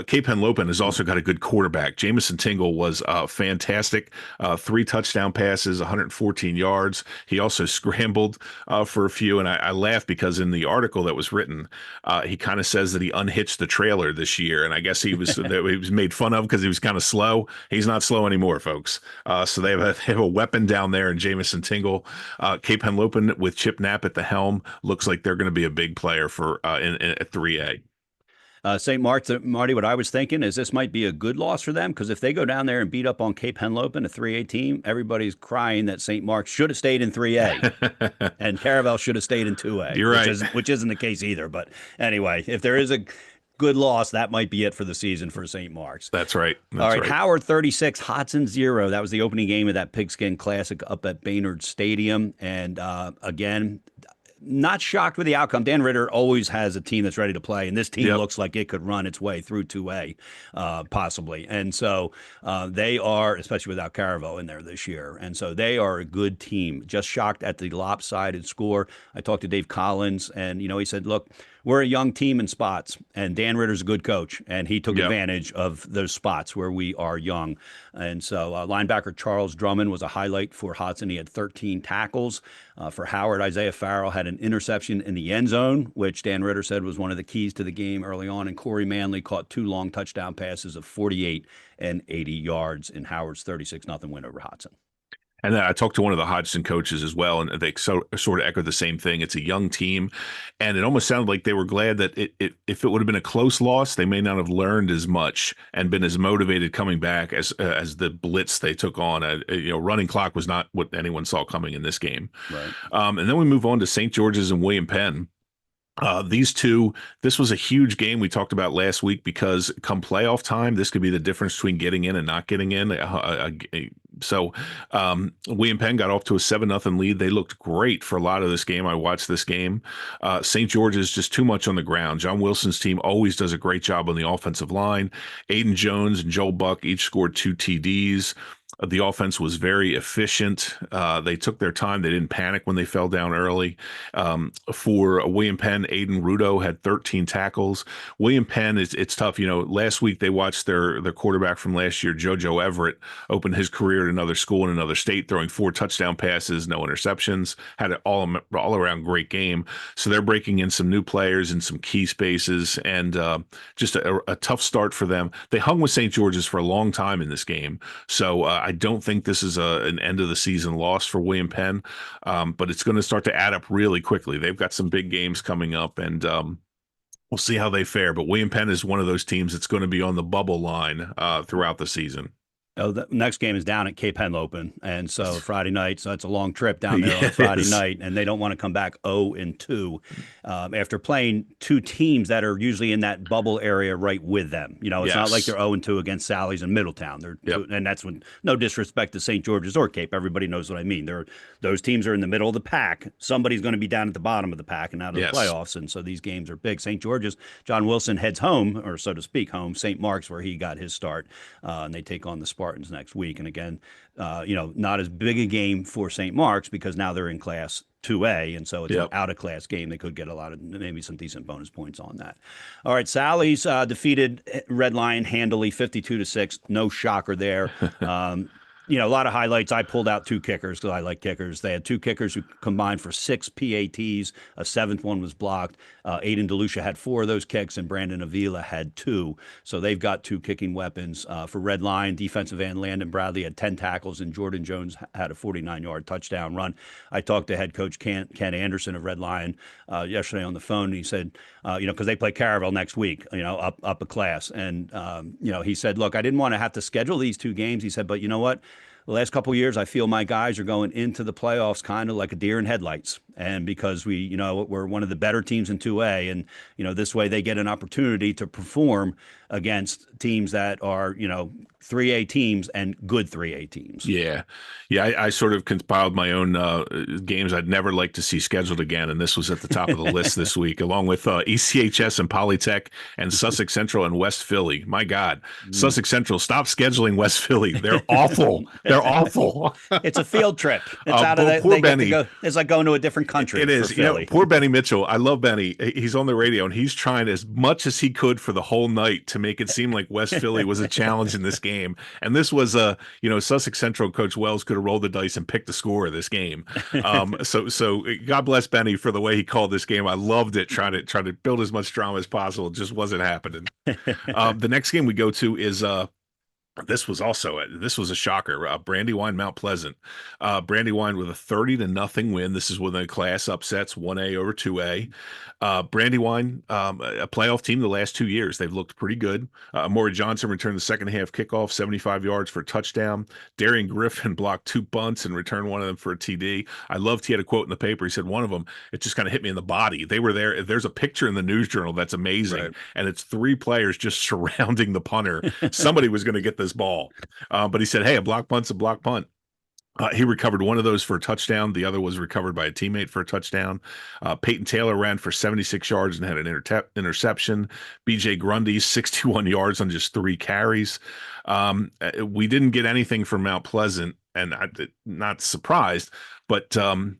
Cape Henlopen has also got a good quarterback. Jameson Tingle was fantastic. 3 touchdown passes, 114 yards. He also scrambled for a few. And I laugh because in the article that was written, he kind of says that he unhitched the trailer this year. And I guess he was made fun of because he was kind of slow. He's not slow anymore, folks. So they have a weapon down there in Jameson Tingle. Cape Henlopen with Chip Knapp at the helm looks like they're going to be a big player for at 3A. St. Marty, what I was thinking is this might be a good loss for them, because if they go down there and beat up on Cape Henlopen, a 3A team, everybody's crying that St. Mark's should have stayed in 3A and Caravel should have stayed in 2A. You're right. Which isn't the case either. But anyway, if there is a good loss, that might be it for the season for St. Mark's. That's right. All right, Howard 36, Hodson 0. That was the opening game of that Pigskin Classic up at Baynard Stadium. And again, not shocked with the outcome. Dan Ritter always has a team that's ready to play, and this team looks like it could run its way through 2A, possibly. And so they are, especially without Caravel in there this year, and so they are a good team. Just shocked at the lopsided score. I talked to Dave Collins, and he said, look, we're a young team in spots, and Dan Ritter's a good coach, and he took advantage of those spots where we are young. And so linebacker Charles Drummond was a highlight for Hodson. He had 13 tackles. For Howard, Isaiah Farrell had an interception in the end zone, which Dan Ritter said was one of the keys to the game early on. And Corey Manley caught 2 long touchdown passes of 48 and 80 yards in Howard's 36-0 win over Hodson. And then I talked to one of the Hodgson coaches as well, and they sort of echoed the same thing. It's a young team, and it almost sounded like they were glad that if it would have been a close loss, they may not have learned as much and been as motivated coming back as the blitz they took on. Running clock was not what anyone saw coming in this game. Right. And then we move on to St. George's and William Penn. These two, this was a huge game we talked about last week, because come playoff time, this could be the difference between getting in and not getting in. So William Penn got off to a 7-0 lead. They looked great for a lot of this game. I watched this game. St. George's just too much on the ground. John Wilson's team always does a great job on the offensive line. Aiden Jones and Joel Buck each scored 2 TDs. The offense was very efficient. They took their time. They didn't panic when they fell down early. For William Penn, Aiden Rudo had 13 tackles. William Penn, it's tough. Last week they watched their quarterback from last year, JoJo Everett, open his career at another school in another state, throwing 4 touchdown passes, no interceptions, had an all-around great game. So they're breaking in some new players in some key spaces, and just a tough start for them. They hung with St. George's for a long time in this game. So I don't think this is an end of the season loss for William Penn, but it's going to start to add up really quickly. They've got some big games coming up, and we'll see how they fare. But William Penn is one of those teams that's going to be on the bubble line throughout the season. The next game is down at Cape Henlopen, and so Friday night. So it's a long trip down there on Friday night, and they don't want to come back 0-2 after playing 2 teams that are usually in that bubble area right with them. It's not like they're 0-2 against Sally's and Middletown. And that's when, no disrespect to St. George's or Cape, everybody knows what I mean. Those teams are in the middle of the pack. Somebody's going to be down at the bottom of the pack and out of the playoffs, and so these games are big. St. George's, John Wilson heads home, or so to speak, home. St. Mark's, where he got his start, and they take on the Spartans next week. And again, not as big a game for St. Mark's because now they're in Class 2A, and so it's an out-of-class game. They could get maybe some decent bonus points on that. All right, Sally's defeated Red Lion handily, 52-6. No shocker there. A lot of highlights. I pulled out 2 kickers because I like kickers. They had 2 kickers who combined for 6 PATs. A 7th one was blocked. Aiden DeLucia had 4 of those kicks, and Brandon Avila had 2. So they've got 2 kicking weapons. For Red Lion, defensive end Landon Bradley had 10 tackles, and Jordan Jones had a 49-yard touchdown run. I talked to head coach Ken Anderson of Red Lion yesterday on the phone, and he said, because they play Caravel next week, up a class. And, he said, look, I didn't want to have to schedule these 2 games. He said, but you know what? The last couple of years, I feel my guys are going into the playoffs kind of like a deer in headlights. and because we're one of the better teams in 2A, and this way they get an opportunity to perform against teams that are 3A teams and good 3A teams. Yeah. I sort of compiled my own games I'd never like to see scheduled again, and this was at the top of the list this week, along with ECHS and Polytech and Sussex Central and West Philly. My God, Sussex Central, stop scheduling West Philly. They're awful. They're awful. It's a field trip. It's out of poor Benny. It's like going to a different country. It is. Poor Benny Mitchell. I love Benny. He's on the radio, and he's trying as much as he could for the whole night to make it seem like West Philly was a challenge in this game. And this was Sussex Central coach Wells could have rolled the dice and picked the score of this game. So God bless Benny for the way he called this game. I loved it. Trying to build as much drama as possible. It just wasn't happening. The next game we go to is this was a shocker. Brandywine Mount Pleasant. Brandywine with a 30-0 win. This is when the class upsets 1A over 2A. Brandywine, a playoff team the last 2 years. They've looked pretty good. Maury Johnson returned the second half kickoff, 75 yards for a touchdown. Darian Griffin blocked 2 punts and returned one of them for a TD. I loved, he had a quote in the paper. He said, one of them, it just kind of hit me in the body. They were there. There's a picture in the News Journal that's amazing. Right. And it's 3 players just surrounding the punter. Somebody was going to get this ball. But he said, hey, a block punt's a block punt. He recovered one of those for a touchdown. The other was recovered by a teammate for a touchdown. Peyton Taylor ran for 76 yards and had an interception. BJ Grundy, 61 yards on just 3 carries. We didn't get anything from Mount Pleasant, and I'm not surprised, but for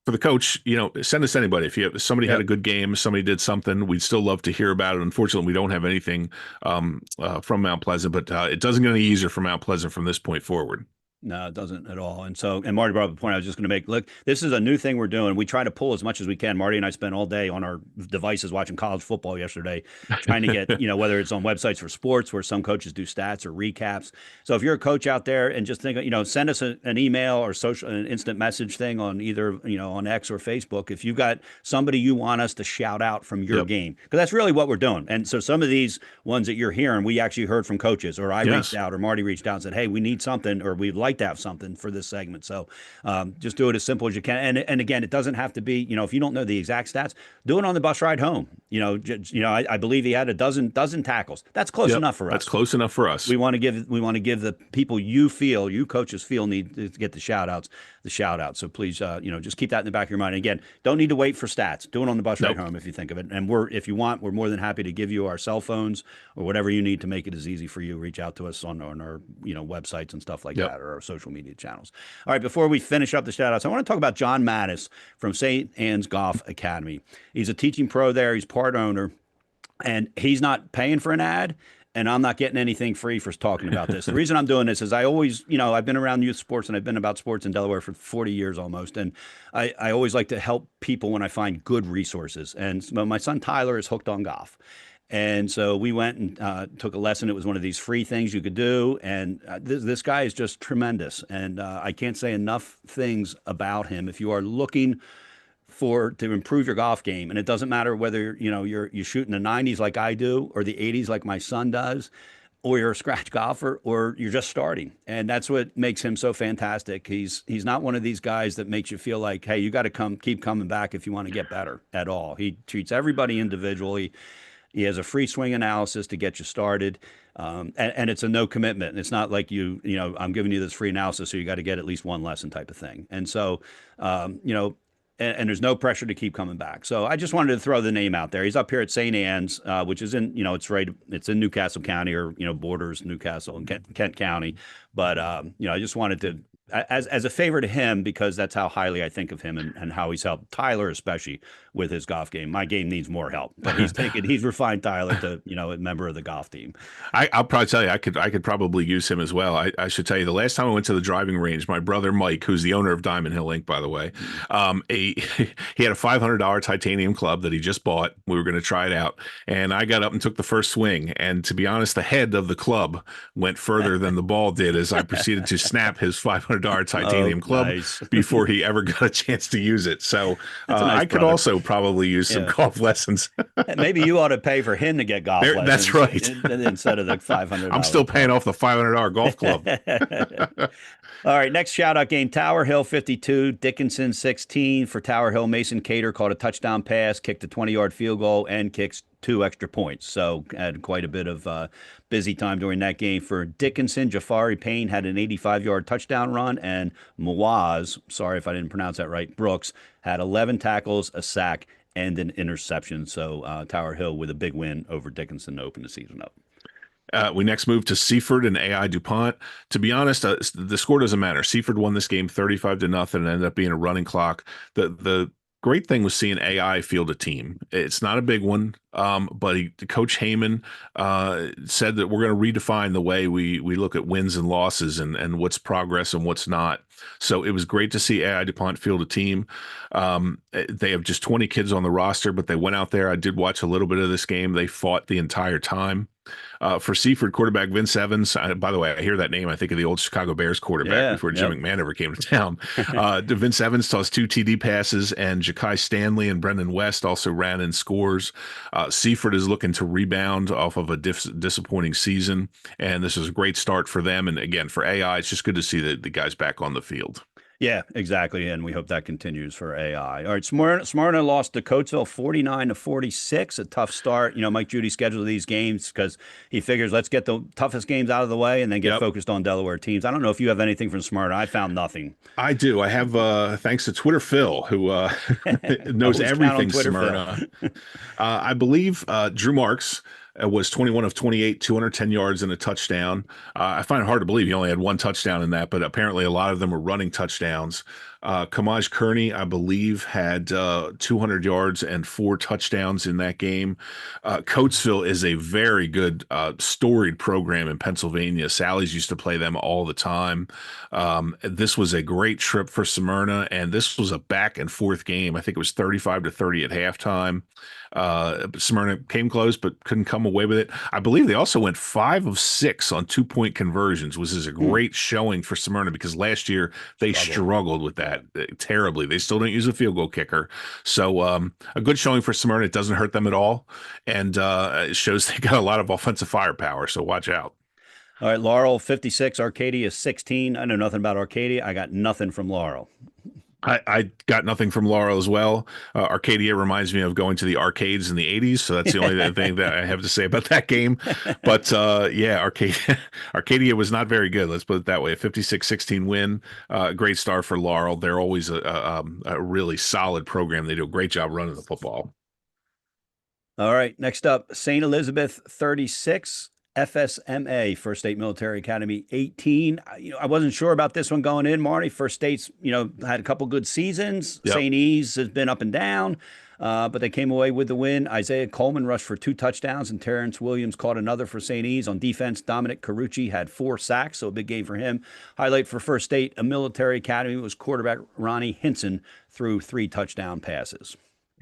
the coach, send us anybody. If somebody had a good game, somebody did something, we'd still love to hear about it. Unfortunately, we don't have anything from Mount Pleasant, but it doesn't get any easier for Mount Pleasant from this point forward. No, it doesn't at all. And Marty brought up the point I was just going to make. Look, this is a new thing we're doing. We try to pull as much as we can. Marty and I spent all day on our devices watching college football yesterday, trying to get, whether it's on websites for sports where some coaches do stats or recaps. So if you're a coach out there and just think, send us an email or an instant message thing on either, on X or Facebook, if you've got somebody you want us to shout out from your game, because that's really what we're doing. And so some of these ones that you're hearing, we actually heard from coaches, or I reached out, or Marty reached out and said, hey, we need something, or we'd like to have something for this segment. So just do it as simple as you can. And again, it doesn't have to be, if you don't know the exact stats, do it on the bus ride home. I believe he had a dozen tackles. That's close enough for us. That's close enough for us. We want to give the people you coaches feel need to get the shout outs. So please, just keep that in the back of your mind. And again, don't need to wait for stats. Do it on the bus ride home if you think of it. And if you want, we're more than happy to give you our cell phones or whatever you need to make it as easy for you. Reach out to us on our websites and stuff like that, or our social media channels. All right, before we finish up the shout outs, I want to talk about John Mattis from St. Anne's Golf Academy. He's a teaching pro there. He's part owner, and he's not paying for an ad. And I'm not getting anything free for talking about this. The reason I'm doing this is I always, I've been around youth sports and I've been about sports in Delaware for 40 years almost. And I always like to help people when I find good resources. And my son Tyler is hooked on golf. And so we went and took a lesson. It was one of these free things you could do. And this guy is just tremendous. And I can't say enough things about him. If you are looking to improve your golf game, and it doesn't matter whether you're shooting the 90s like I do, or the 80s like my son does, or you're a scratch golfer, or you're just starting. And that's what makes him so fantastic. He's not one of these guys that makes you feel like, hey, you got to keep coming back if you want to get better at all. He treats everybody individually. He has a free swing analysis to get you started. And it's a no commitment. It's not like I'm giving you this free analysis, so you got to get at least one lesson type of thing. And so, and there's no pressure to keep coming back. So I just wanted to throw the name out there. He's up here at St. Anne's, which is in, it's in Newcastle County, or, borders Newcastle and Kent County. But, I just wanted to, as a favor to him, because that's how highly I think of him and how he's helped Tyler, especially with his golf game. My game needs more help, but he's refined Tyler to, a member of the golf team. I'll probably tell you, I could probably use him as well. I should tell you, the last time I went to the driving range, my brother Mike, who's the owner of Diamond Hill Inc., by the way, he had a $500 titanium club that he just bought. We were going to try it out, and I got up and took the first swing. And to be honest, the head of the club went further than the ball did as I proceeded to snap his $500 $500 titanium club nice. before he ever got a chance to use it. So That's a nice I could brother. also probably use some Yeah. golf lessons. Maybe you ought to pay for him to get golf That's lessons right. instead of the I'm $500 still paying club. off the $500 golf club. All right, next shout out game Tower Hill 52, Dickinson 16 for Tower Hill. Mason Cater caught a touchdown pass, kicked a 20-yard field goal, and kicks 2 extra points. So had quite a bit of busy time during that game for Dickinson. Jafari Payne had an 85-yard touchdown run, and Mawaz, sorry if I didn't pronounce that right, Brooks had 11 tackles, a sack, and an interception. So Tower Hill with a big win over Dickinson to open the season up. We next move to Seaford and AI DuPont. To be honest, the score doesn't matter. Seaford won this game 35-0 and ended up being a running clock. The great thing was seeing AI field a team. It's not a big one, but Coach Heyman said that we're going to redefine the way we look at wins and losses and what's progress and what's not. So it was great to see AI DuPont field a team. They have just 20 kids on the roster, but they went out there. I did watch a little bit of this game. They fought the entire time. For Seaford, quarterback Vince Evans. By the way, I hear that name. I think of the old Chicago Bears quarterback before Jim McMahon ever came to town. Vince Evans tossed 2 TD passes, and Ja'Kai Stanley and Brendan West also ran in scores. Seaford is looking to rebound off of a disappointing season, and this is a great start for them. And again, for AI, it's just good to see the guys back on the field. Yeah, exactly. And we hope that continues for AI. All right. Smyrna lost to Coatesville 49-46. A tough start. You know, Mike Judy scheduled these games because he figures let's get the toughest games out of the way and then get focused on Delaware teams. I don't know if you have anything from Smyrna. I found nothing. I do. I have, thanks to Twitter Phil, who knows everything Smyrna. I believe Drew Marks was 21 of 28, 210 yards and a touchdown. I find it hard to believe he only had 1 touchdown in that, but apparently a lot of them were running touchdowns. Kamaj Kearney, I believe, had 200 yards and 4 touchdowns in that game. Coatesville is a very good, storied program in Pennsylvania. Sally's used to play them all the time. This was a great trip for Smyrna, and this was a back and forth game. I think it was 35-30 at halftime. Smyrna came close but couldn't come away with it. I believe they also went 5 of 6 on 2-point conversions, which is a great showing for Smyrna because last year they struggled with that terribly. They still don't use a field goal kicker. So a good showing for Smyrna. It doesn't hurt them at all, and it shows they got a lot of offensive firepower, so watch out. All right, Laurel 56, Arcadia 16. I know nothing about Arcadia. I got nothing from Laurel. I got nothing from Laurel as well. Arcadia reminds me of going to the arcades in the 80s, so that's the only thing that I have to say about that game. But yeah, Arcadia was not very good. Let's put it that way. A 56-16 win. Great start for Laurel. They're always a really solid program. They do a great job running the football. All right, next up, St. Elizabeth 36. FSMA, First State Military Academy 18. I wasn't sure about this one going in, Marty. First State's, had a couple good seasons. Yep. St. E's has been up and down, but they came away with the win. Isaiah Coleman rushed for 2 touchdowns, and Terrence Williams caught another for St. E's. On defense, Dominic Carucci had 4 sacks, so a big game for him. Highlight for First State, a military academy, was quarterback Ronnie Hinson threw 3 touchdown passes.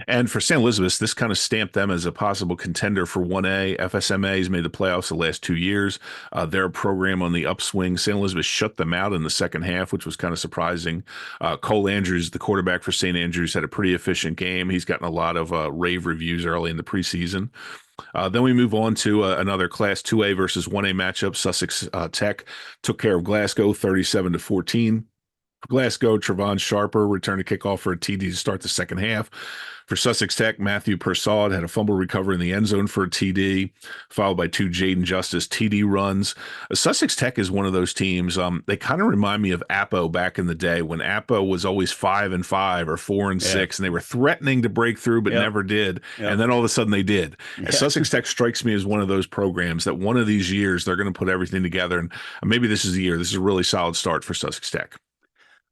And for St. Elizabeth, this kind of stamped them as a possible contender for 1A. FSMA has made the playoffs the last 2 years. They're a program on the upswing. St. Elizabeth shut them out in the second half, which was kind of surprising. Cole Andrews, the quarterback for St. Andrews, had a pretty efficient game. He's gotten a lot of rave reviews early in the preseason. Then we move on to another Class 2A versus 1A matchup. Sussex Tech took care of Glasgow 37-14. For Glasgow, Trevon Sharper returned a kickoff for a TD to start the second half. For Sussex Tech, Matthew Persaud had a fumble recovery in the end zone for a TD, followed by 2 Jaden Justice TD runs. Sussex Tech is one of those teams. They kind of remind me of Appo back in the day when Appo was always 5-5 or 4-6, and they were threatening to break through but never did. And then all of a sudden they did. Sussex Tech strikes me as one of those programs that one of these years they're going to put everything together. And maybe this is the year. This is a really solid start for Sussex Tech.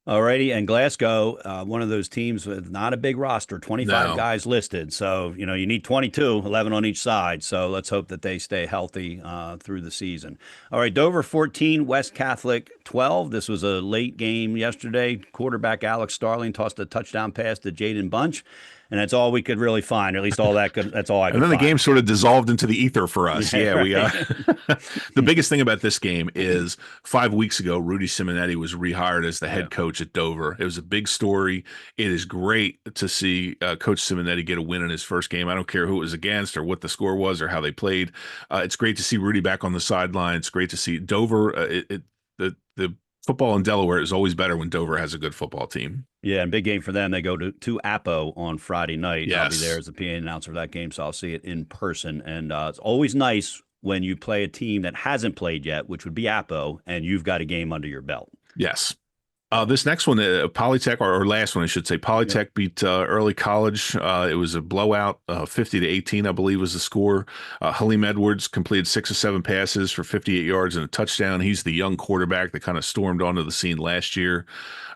All righty, and Glasgow, one of those teams with not a big roster, 25 guys listed. So, you need 22, 11 on each side. So let's hope that they stay healthy through the season. All right, Dover 14, West Catholic 12. This was a late game yesterday. Quarterback Alex Starling tossed a touchdown pass to Jaden Bunch. And that's all we could really find, or at least all that could, that's all I could And then the find. game sort of dissolved into the ether for us. Yeah, Yeah, we right. the biggest thing about this game is 5 weeks ago, Rudy Simonetti was rehired as the Yeah. head coach at Dover. It was a big story. It is great to see Coach Simonetti get a win in his first game. I don't care who it was against or what the score was or how they played. It's great to see Rudy back on the sideline. It's great to see Dover. The football in Delaware is always better when Dover has a good football team. Yeah, and big game for them. They go to Apo on Friday night. I'll be Yes. there as the PA announcer for that game, so I'll see it in person. And it's always nice when you play a team that hasn't played yet, which would be Apo, and you've got a game under your belt. Yes. This next one, Polytech, or last one, I should say, Polytech beat Early College. It was a blowout, 50-18, I believe was the score. Halim Edwards completed 6 or 7 passes for 58 yards and a touchdown. He's the young quarterback that kind of stormed onto the scene last year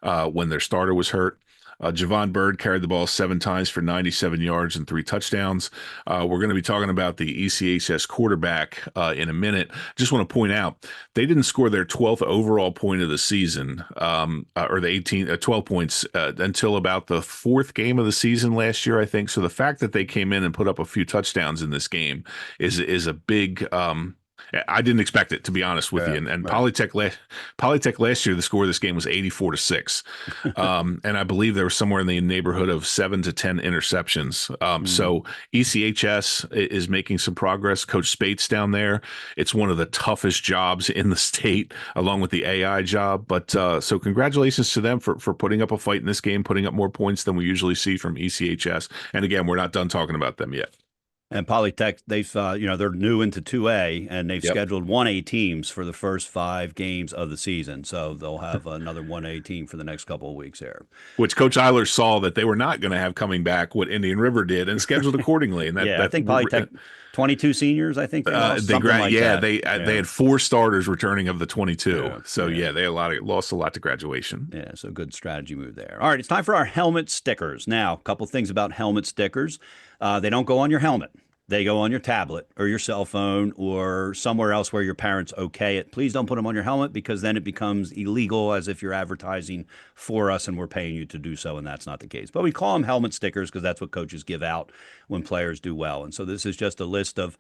when their starter was hurt. Javon Bird carried the ball 7 times for 97 yards and 3 touchdowns. We're going to be talking about the ECHS quarterback in a minute. Just want to point out, they didn't score their 12th overall point of the season, or the 12 points until about the 4th game of the season last year, I think. So the fact that they came in and put up a few touchdowns in this game is a big I didn't expect it, to be honest with you. And right. Polytech last year, the score of this game was 84-6. And I believe there was somewhere in the neighborhood of 7 to 10 interceptions. So ECHS is making some progress. Coach Spates down there, it's one of the toughest jobs in the state, along with the AI job. But so congratulations to them for putting up a fight in this game, putting up more points than we usually see from ECHS. And again, we're not done talking about them yet. And Polytech, they've they're new into 2A, and they've scheduled 1A teams for the first 5 games of the season. So they'll have another 1A team for the next couple of weeks there. Which Coach Eiler saw that they were not going to have coming back what Indian River did and scheduled accordingly. And I think Polytech 22 seniors. I think they lost something like that. They had 4 starters returning of the 22. They lost a lot to graduation. Yeah, so good strategy move there. All right, it's time for our helmet stickers. Now, a couple things about helmet stickers. They don't go on your helmet. They go on your tablet or your cell phone or somewhere else where your parents okay it. Please don't put them on your helmet, because then it becomes illegal, as if you're advertising for us and we're paying you to do so, and that's not the case. But we call them helmet stickers because that's what coaches give out when players do well. And so this is just a list of,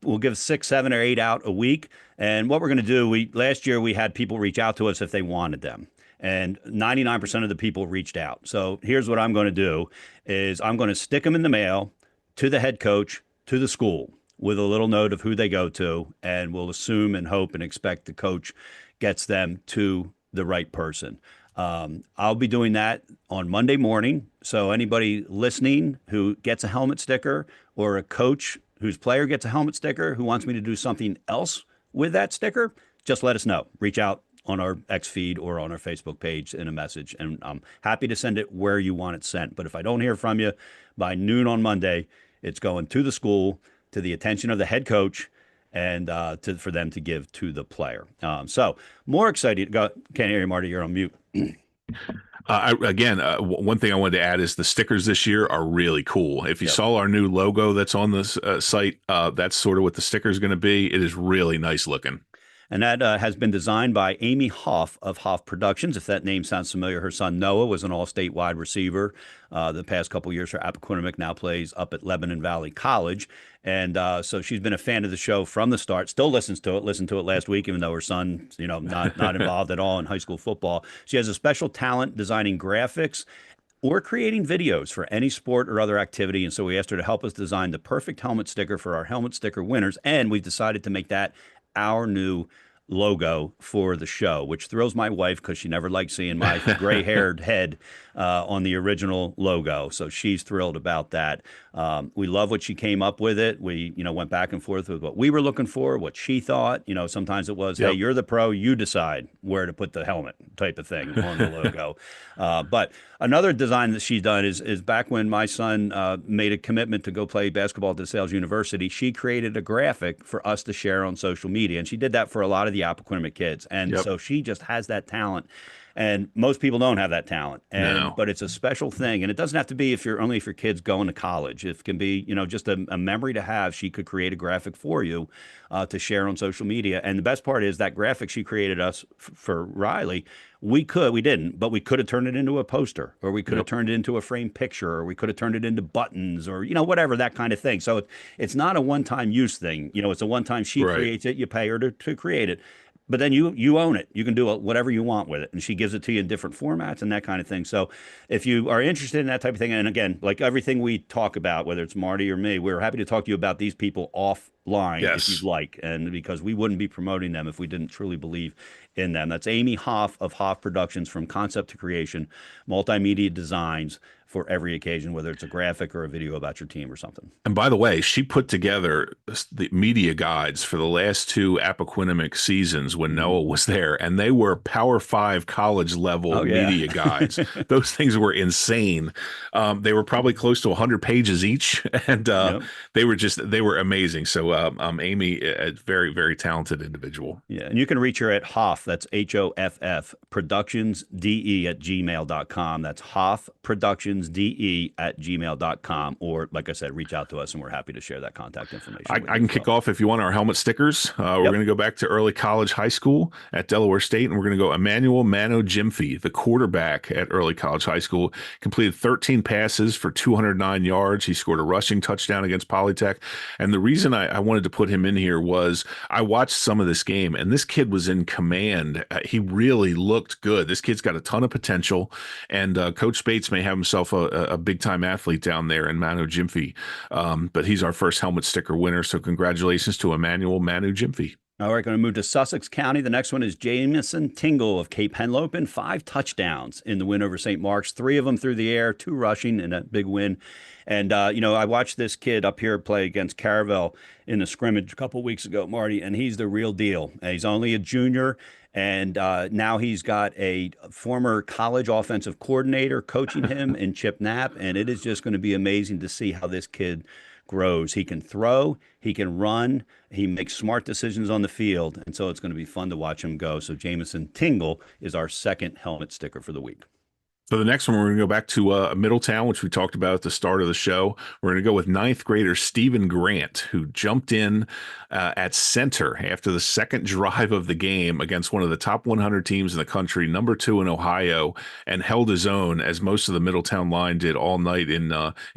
we'll give 6, 7, or 8 out a week. And what we're going to do, last year we had people reach out to us if they wanted them. And 99% of the people reached out. So here's what I'm going to do is I'm going to stick them in the mail to the head coach, to the school, with a little note of who they go to, and we'll assume and hope and expect the coach gets them to the right person. I'll be doing that on Monday morning. So anybody listening who gets a helmet sticker, or a coach whose player gets a helmet sticker who wants me to do something else with that sticker, just let us know. Reach out on our X feed or on our Facebook page in a message, and I'm happy to send it where you want it sent. But if I don't hear from you by noon on Monday, it's going to the school, to the attention of the head coach, and for them to give to the player. So more excited. Can't hear you, Marty. You're on mute. One thing I wanted to add is the stickers this year are really cool. If you saw our new logo that's on this site, that's sort of what the sticker is going to be. It is really nice looking. And that has been designed by Amy Hoff of Hoff Productions. If that name sounds familiar, her son Noah was an all-state wide receiver the past couple of years for Appoquinimink, now plays up at Lebanon Valley College. And so she's been a fan of the show from the start, still listens to it, listened to it last week, even though her son, not involved at all in high school football. She has a special talent designing graphics or creating videos for any sport or other activity. And so we asked her to help us design the perfect helmet sticker for our helmet sticker winners. And we've decided to make that our new logo for the show, which thrills my wife because she never liked seeing my gray-haired head on the original logo. So she's thrilled about that. We love what she came up with it. We, went back and forth with what we were looking for, what she thought. Sometimes it was, hey, you're the pro, you decide where to put the helmet type of thing on the logo. But another design that she's done is back when my son made a commitment to go play basketball at DeSales University, she created a graphic for us to share on social media. And she did that for a lot of the Appoquinimink kids. And so she just has that talent. And most people don't have that talent. No. But it's a special thing. And it doesn't have to be if you're only if your kid's going to college. It can be, just a memory to have. She could create a graphic for you to share on social media. And the best part is that graphic she created for Riley. We didn't, but we could have turned it into a poster, or we could have turned it into a framed picture, or we could have turned it into buttons, or, whatever, that kind of thing. So it's not a one-time use thing. It's a one-time she creates it, you pay her to create it. But then you own it. You can do whatever you want with it. And she gives it to you in different formats and that kind of thing. So if you are interested in that type of thing, and again, like everything we talk about, whether it's Marty or me, we're happy to talk to you about these people offline if you'd like. And because we wouldn't be promoting them if we didn't truly believe in them. That's Amy Hoff of Hoff Productions, from concept to creation, multimedia designs for every occasion, whether it's a graphic or a video about your team or something. And by the way, she put together the media guides for the last two Appoquinimink seasons when Noah was there, and they were Power 5 college level media guides. Those things were insane. They were probably close to 100 pages each, and they were amazing. So Amy, a very, very talented individual. Yeah, and you can reach her at Hoff, that's HOFF, productionsde@gmail.com. That's Hoff productionsde@gmail.com. Or, like I said, reach out to us, and we're happy to share that contact information. I can kick off if you want our helmet stickers. We're going to go back to early college high school at Delaware State, and we're going to go Emmanuel Mano Jimfy, the quarterback at early college high school, completed 13 passes for 209 yards. He scored a rushing touchdown against Polytech. And the reason I wanted to put him in here was I watched some of this game, and this kid was in command. He really looked good. This kid's got a ton of potential, and Coach Spates may have himself a big-time athlete down there in Manu Jimfy. But he's our first helmet sticker winner, so congratulations to Emmanuel Manu Jimfy. All right, going to move to Sussex County. The next one is Jamison Tingle of Cape Henlopen. 5 touchdowns in the win over St. Mark's. 3 of them through the air, 2 rushing in a big win. And, I watched this kid up here play against Caravel in the scrimmage a couple weeks ago, Marty, and he's the real deal. He's only a junior, and now he's got a former college offensive coordinator coaching him in Chip Knapp, and it is just going to be amazing to see how this kid grows. He can throw, he can run, he makes smart decisions on the field, and so it's going to be fun to watch him go. So Jamison Tingle is our second helmet sticker for the week. For the next one, we're going to go back to Middletown, which we talked about at the start of the show. We're going to go with 9th grader Stephen Grant, who jumped in at center after the second drive of the game against one of the top 100 teams in the country, number 2 in Ohio, and held his own, as most of the Middletown line did all night in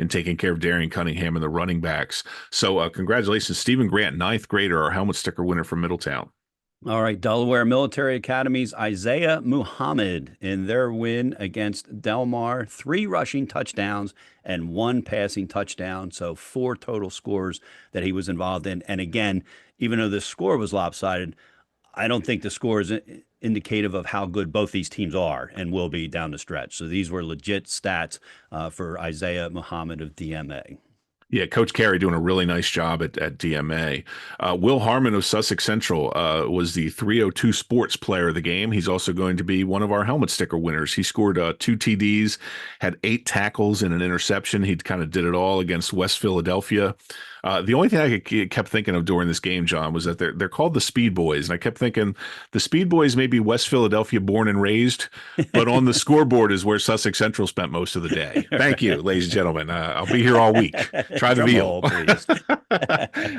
taking care of Darian Cunningham and the running backs. So congratulations, Stephen Grant, 9th grader, our helmet sticker winner from Middletown. All right, Delaware Military Academy's Isaiah Muhammad in their win against Delmar, 3 rushing touchdowns and 1 passing touchdown. So 4 total scores that he was involved in. And again, even though the score was lopsided, I don't think the score is indicative of how good both these teams are and will be down the stretch. So these were legit stats for Isaiah Muhammad of DMA. Yeah, Coach Carey doing a really nice job at DMA. Will Harmon of Sussex Central was the 302 Sports Player of the game. He's also going to be one of our helmet sticker winners. He scored 2 TDs, had 8 tackles and an interception. He kind of did it all against West Philadelphia. The only thing I kept thinking of during this game, John, was that they're called the Speed Boys. And I kept thinking the Speed Boys may be West Philadelphia born and raised, but on the scoreboard is where Sussex Central spent most of the day. Thank you, ladies and gentlemen. I'll be here all week. Try the veal.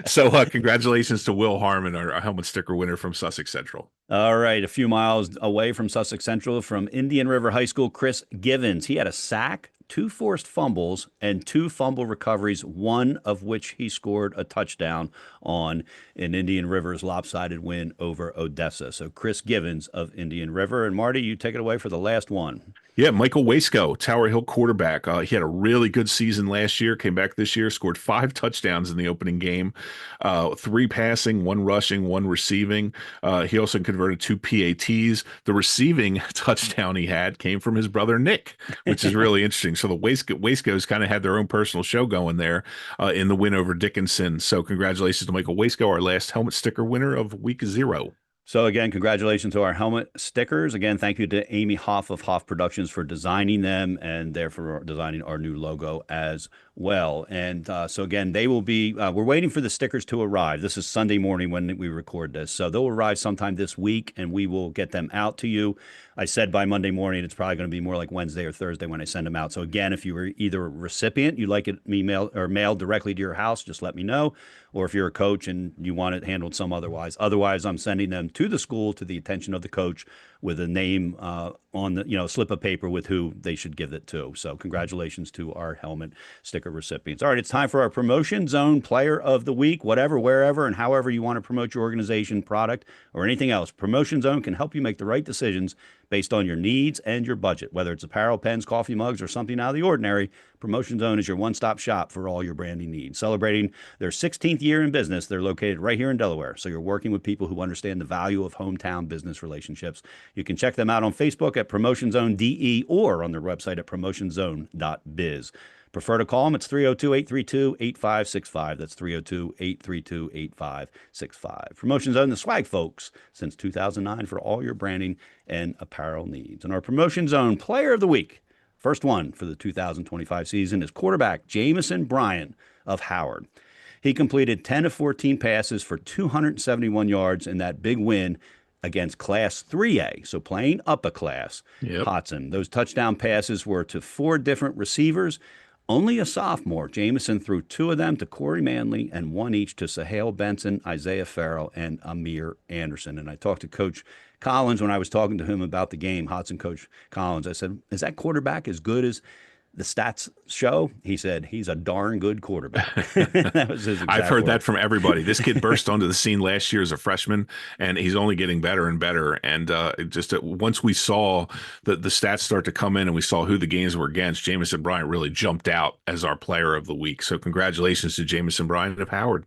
So congratulations to Will Harmon, our helmet sticker winner from Sussex Central. All right, a few miles away from Sussex Central, from Indian River High School, Chris Givens. He had a sack, 2 forced fumbles, and 2 fumble recoveries, one of which he scored a touchdown on in Indian River's lopsided win over Odessa. So Chris Givens of Indian River. And Marty, you take it away for the last one. Yeah, Michael Waisco, Tower Hill quarterback. He had a really good season last year, came back this year, scored 5 touchdowns in the opening game, 3 passing, 1 rushing, 1 receiving. He also converted 2 PATs. The receiving touchdown he had came from his brother Nick, which is really interesting. So the Waiscos kind of had their own personal show going there in the win over Dickinson. So congratulations to Michael Waisco, our last helmet sticker winner of week 0. So again, congratulations to our helmet stickers. Again, thank you to Amy Hoff of Hoff Productions for designing them, and therefore designing our new logo as well. And so again, they will be, we're waiting for the stickers to arrive. This is Sunday morning when we record this. So they'll arrive sometime this week and we will get them out to you. I said by Monday morning, it's probably going to be more like Wednesday or Thursday when I send them out. So again, if you were either a recipient, you'd like it mailed directly to your house, just let me know. Or if you're a coach and you want it handled some otherwise, I'm sending them to the school to the attention of the coach with a name on the slip of paper with who they should give it to. So congratulations to our helmet sticker recipients. All right, it's time for our Promotion Zone Player of the Week. Whatever, wherever, and however you want to promote your organization, product, or anything else, Promotion Zone can help you make the right decisions based on your needs and your budget. Whether it's apparel, pens, coffee mugs, or something out of the ordinary, Promotion Zone is your one-stop shop for all your branding needs. Celebrating their 16th year in business, they're located right here in Delaware. So you're working with people who understand the value of hometown business relationships. You can check them out on Facebook at Promotion Zone DE or on their website at promotionzone.biz. Prefer to call them, it's 302-832-8565. That's 302-832-8565. Promotion Zone, the swag folks, since 2009 for all your branding and apparel needs. And our Promotion Zone Player of the Week, first one for the 2025 season, is quarterback Jamison Bryant of Howard. He completed 10 of 14 passes for 271 yards in that big win against Class 3A, so playing up a class. Hodson. Those touchdown passes were to 4 different receivers. Only a sophomore, Jamison threw 2 of them to Corey Manley and 1 each to Sahale Benson, Isaiah Farrell, and Amir Anderson. And I talked to Coach Collins when I was talking to him about the game, Hodson Coach Collins. I said, is that quarterback as good as the stats show? He said, he's a darn good quarterback. That was his exact I've heard word. that from everybody. This kid burst onto the scene last year as a freshman, and he's only getting better and better. And once we saw the stats start to come in and we saw who the games were against, Jamison Bryant really jumped out as our player of the week. So congratulations to Jamison Bryant of Howard.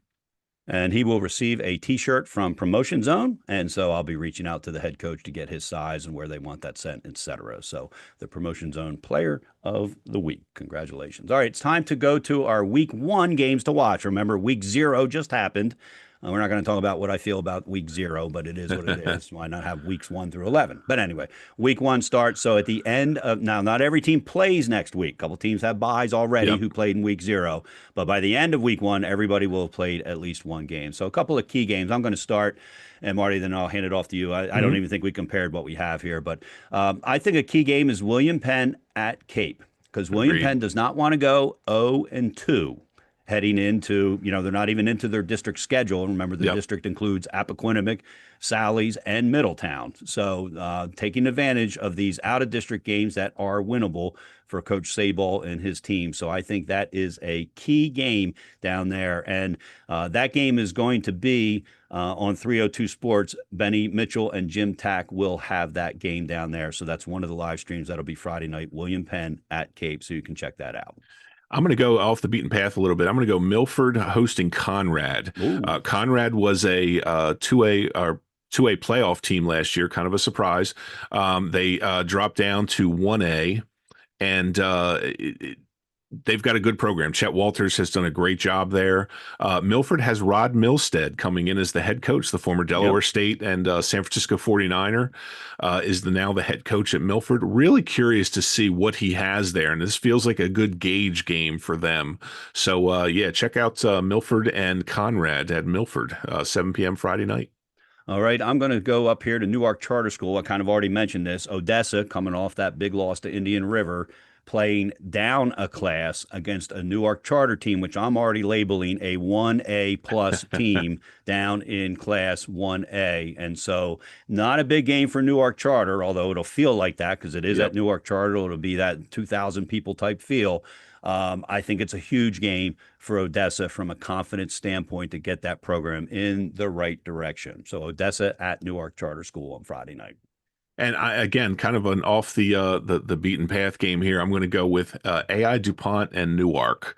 And he will receive a T-shirt from Promotion Zone. And so I'll be reaching out to the head coach to get his size and where they want that sent, et cetera. So the Promotion Zone Player of the Week. Congratulations. All right, it's time to go to our Week 1 games to watch. Remember, Week 0 just happened. We're not going to talk about what I feel about Week 0, but it is what it is. Why not have weeks 1 through 11? But anyway, Week 1 starts. So at the end of now, not every team plays next week. A couple teams have byes already who played in Week 0. But by the end of Week 1, everybody will have played at least one game. So a couple of key games. I'm going to start, and Marty, then I'll hand it off to you. I don't even think we compared what we have here. But I think a key game is William Penn at Cape, because William Penn does not want to go 0-2. Heading into, they're not even into their district schedule. Remember, the district includes Appoquinimink, Sally's, and Middletown. So taking advantage of these out-of-district games that are winnable for Coach Sabol and his team. So I think that is a key game down there. And that game is going to be on 302 Sports. Benny Mitchell and Jim Tack will have that game down there. So that's one of the live streams. That'll be Friday night, William Penn at Cape. So you can check that out. I'm going to go off the beaten path a little bit. I'm going to go Milford hosting Conrad. Conrad was a 2A or 2A playoff team last year, kind of a surprise. They dropped down to 1A, and they've got a good program. Chet Walters has done a great job there. Milford has Rod Milstead coming in as the head coach, the former Delaware State and San Francisco 49er, is now the head coach at Milford. Really curious to see what he has there, and this feels like a good gauge game for them. So, check out Milford and Conrad at Milford, 7 p.m. Friday night. All right, I'm going to go up here to Newark Charter School. I kind of already mentioned this. Odessa, coming off that big loss to Indian River, playing down a class against a Newark Charter team, which I'm already labeling a 1A plus team down in Class 1A. And so not a big game for Newark Charter, although it'll feel like that because it is at Newark Charter. It'll be that 2,000 people type feel. I think it's a huge game for Odessa from a confidence standpoint to get that program in the right direction. So Odessa at Newark Charter School on Friday night. And again, kind of an off the beaten path game here. I'm going to go with AI DuPont and Newark,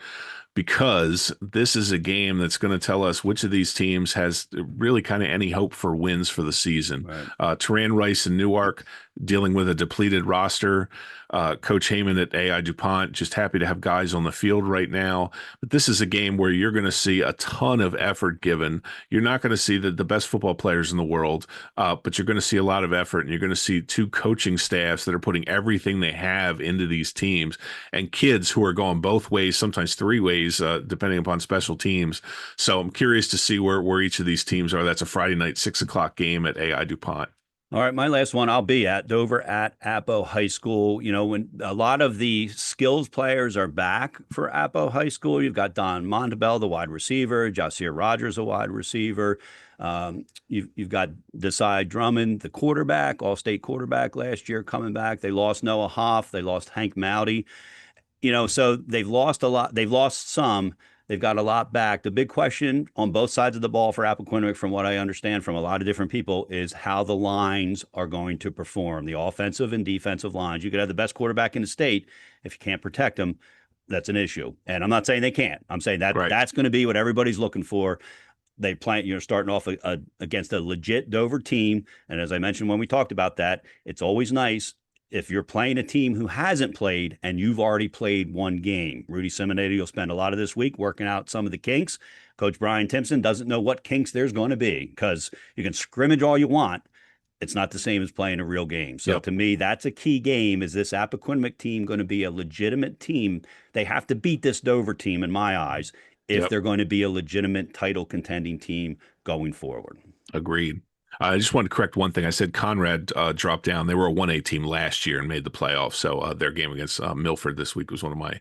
because this is a game that's going to tell us which of these teams has really kind of any hope for wins for the season. Right. Turan Rice and Newark dealing with a depleted roster. Coach Heyman at AI DuPont just happy to have guys on the field right now. But this is a game where you're going to see a ton of effort given. You're not going to see the best football players in the world, but you're going to see a lot of effort, and you're going to see two coaching staffs that are putting everything they have into these teams, and kids who are going both ways, sometimes three ways, depending upon special teams. So I'm curious to see where each of these teams are. That's a Friday night, 6 o'clock game at AI DuPont. All right, my last one, I'll be at Dover at Apo High School. You know, when a lot of the skills players are back for Apo High School, you've got Don Montabell, the wide receiver, Jasier Rogers, a wide receiver. You've got Desai Drummond, the quarterback, all-state quarterback last year, coming back. They lost Noah Hoff. They lost Hank Mowdy. You know, so they've lost a lot. They've lost some. They've got a lot back. The big question on both sides of the ball for Appoquinimink, from what I understand from a lot of different people, is how the lines are going to perform, the offensive and defensive lines. You could have the best quarterback in the state. If you can't protect them, that's an issue. And I'm not saying they can't. I'm saying that that's going to be what everybody's looking for. They play, starting off against a legit Dover team. And as I mentioned when we talked about that, it's always nice if you're playing a team who hasn't played and you've already played one game. Rudy Simonetti will spend a lot of this week working out some of the kinks. Coach Brian Timpson doesn't know what kinks there's going to be, because you can scrimmage all you want. It's not the same as playing a real game. So to me, that's a key game. Is this Appoquinimink team going to be a legitimate team? They have to beat this Dover team, in my eyes, if they're going to be a legitimate title contending team going forward. Agreed. I just wanted to correct one thing. I said Conrad dropped down. They were a 1A team last year and made the playoffs. So their game against Milford this week was one of my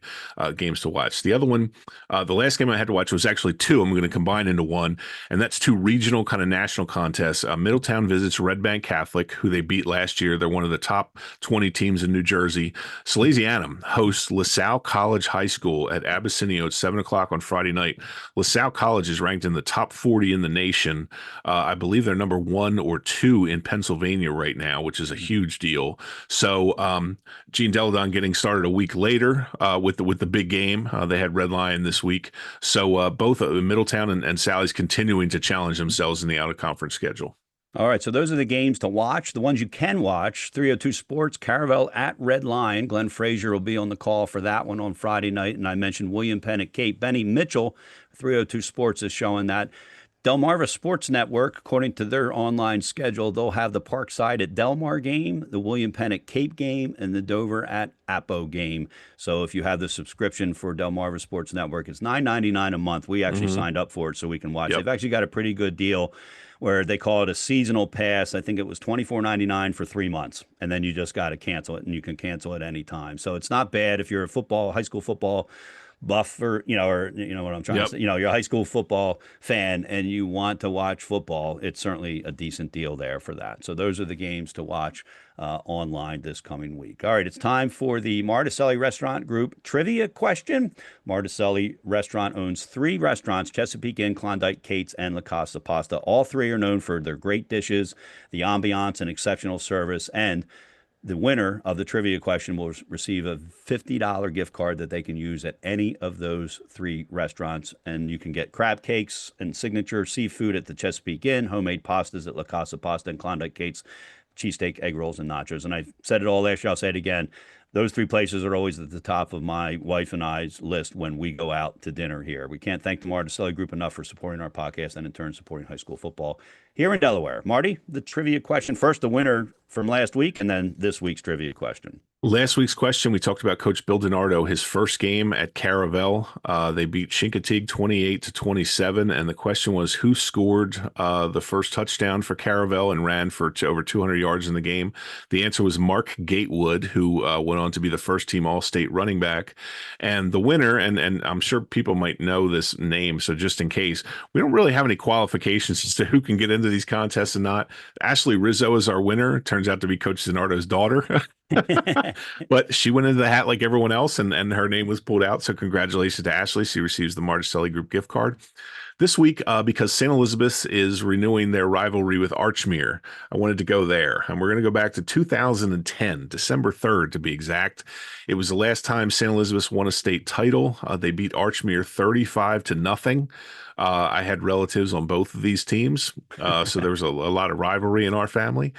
games to watch. The other one, the last game I had to watch was actually two. I'm going to combine into one, and that's two regional kind of national contests. Middletown visits Red Bank Catholic, who they beat last year. They're one of the top 20 teams in New Jersey. Salesianum hosts LaSalle College High School at Abyssinia at 7 o'clock on Friday night. LaSalle College is ranked in the top 40 in the nation. I believe they're number 1 or 2 in Pennsylvania right now, which is a huge deal. So Gene Deladon getting started a week later with the big game. They had Red Lion this week. So both Middletown and Sally's continuing to challenge themselves in the out-of-conference schedule. All right, so those are the games to watch. The ones you can watch: 302 Sports, Caravel at Red Lion. Glenn Frazier will be on the call for that one on Friday night. And I mentioned William Penn at Cape. Benny Mitchell, 302 Sports, is showing that. Delmarva Sports Network, according to their online schedule, they'll have the Parkside at Delmar game, the William Penn at Cape game, and the Dover at Apo game. So if you have the subscription for Delmarva Sports Network, it's $9.99 a month. We actually signed up for it so we can watch. They've actually got a pretty good deal where they call it a seasonal pass. I think it was $24.99 for 3 months, and then you just got to cancel it, and you can cancel it anytime. So it's not bad if you're a high school football buff, or you know what I'm trying to say, you're a high school football fan and you want to watch football. It's certainly a decent deal there for that. So those are the games to watch online this coming week. All right, it's time for the Marticelli Restaurant Group trivia question. Marticelli Restaurant owns 3 restaurants: Chesapeake Inn, Klondike, Kate's, and La Casa Pasta. All 3 are known for their great dishes, the ambiance, and exceptional service. And the winner of the trivia question will receive a $50 gift card that they can use at any of those 3 restaurants. And you can get crab cakes and signature seafood at the Chesapeake Inn, homemade pastas at La Casa Pasta, and Klondike Kate's cheesesteak, egg rolls, and nachos. And I said it all last year, I'll say it again. Those 3 places are always at the top of my wife and I's list when we go out to dinner here. We can't thank the Marticelli Group enough for supporting our podcast and in turn supporting high school football here in Delaware. Marty, the trivia question. First, the winner from last week, and then this week's trivia question. Last week's question, we talked about Coach Bill DiNardo, his first game at Caravel. They beat Chincoteague 28-27, and the question was, who scored the first touchdown for Caravel and ran for over 200 yards in the game? The answer was Mark Gatewood, who went on to be the first team All-State running back. And the winner, and I'm sure people might know this name, so just in case, we don't really have any qualifications as to who can get into these contests and not. Ashley Rizzo is our winner. Turns out to be Coach DiNardo's daughter. But she went into the hat like everyone else, and her name was pulled out. So congratulations to Ashley. She receives the Marticelli Group gift card. This week, because St. Elizabeth's is renewing their rivalry with Archmere, I wanted to go there. And we're going to go back to 2010, December 3rd to be exact. It was the last time St. Elizabeth's won a state title. They beat Archmere 35-0. I had relatives on both of these teams, so there was a lot of rivalry in our family.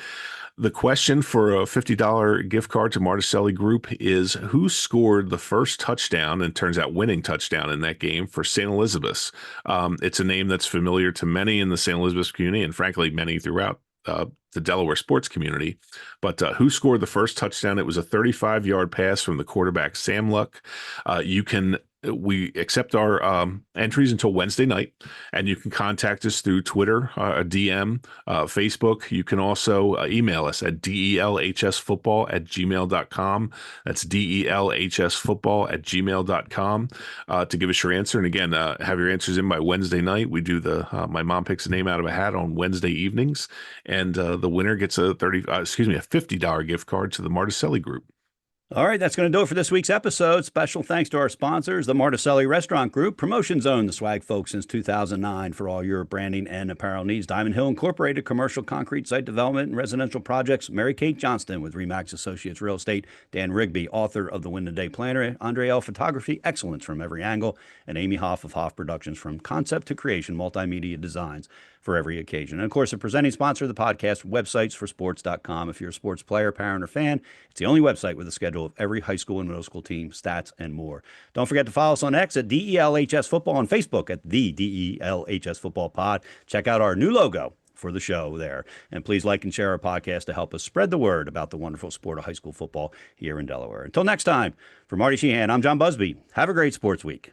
The question for a $50 gift card to Marticelli Group is who scored the first touchdown, and turns out winning touchdown in that game for St. Elizabeth's. It's a name that's familiar to many in the St. Elizabeth's community, and frankly, many throughout the Delaware sports community. But who scored the first touchdown? It was a 35-yard pass from the quarterback, Sam Luck. We accept our entries until Wednesday night, and you can contact us through Twitter, a DM, Facebook. You can also email us at delhsfootball@gmail.com. That's delhsfootball@gmail.com to give us your answer. And again, have your answers in by Wednesday night. We do my mom picks a name out of a hat on Wednesday evenings, and the winner gets a $50 gift card to the Marticelli Group. All right, that's going to do it for this week's episode. Special thanks to our sponsors, the Marticelli Restaurant Group, Promotion Zone, the swag folks since 2009 for all your branding and apparel needs. Diamond Hill Incorporated, commercial concrete site development and residential projects. Mary Kate Johnston with Remax Associates Real Estate. Dan Rigby, author of The Win the Day Planner. Andre L. Photography, excellence from every angle. And Amy Hoff of Hoff Productions, from concept to creation, multimedia designs for every occasion. And of course, the presenting sponsor of the podcast, websitesforsports.com. If you're a sports player, parent, or fan, it's the only website with a schedule of every high school and middle school team, stats, and more. Don't forget to follow us on X at DELHS Football, on Facebook at the DELHS Football Pod. Check out our new logo for the show there. And please like and share our podcast to help us spread the word about the wonderful sport of high school football here in Delaware. Until next time, for Marty Sheehan, I'm John Buzby. Have a great sports week.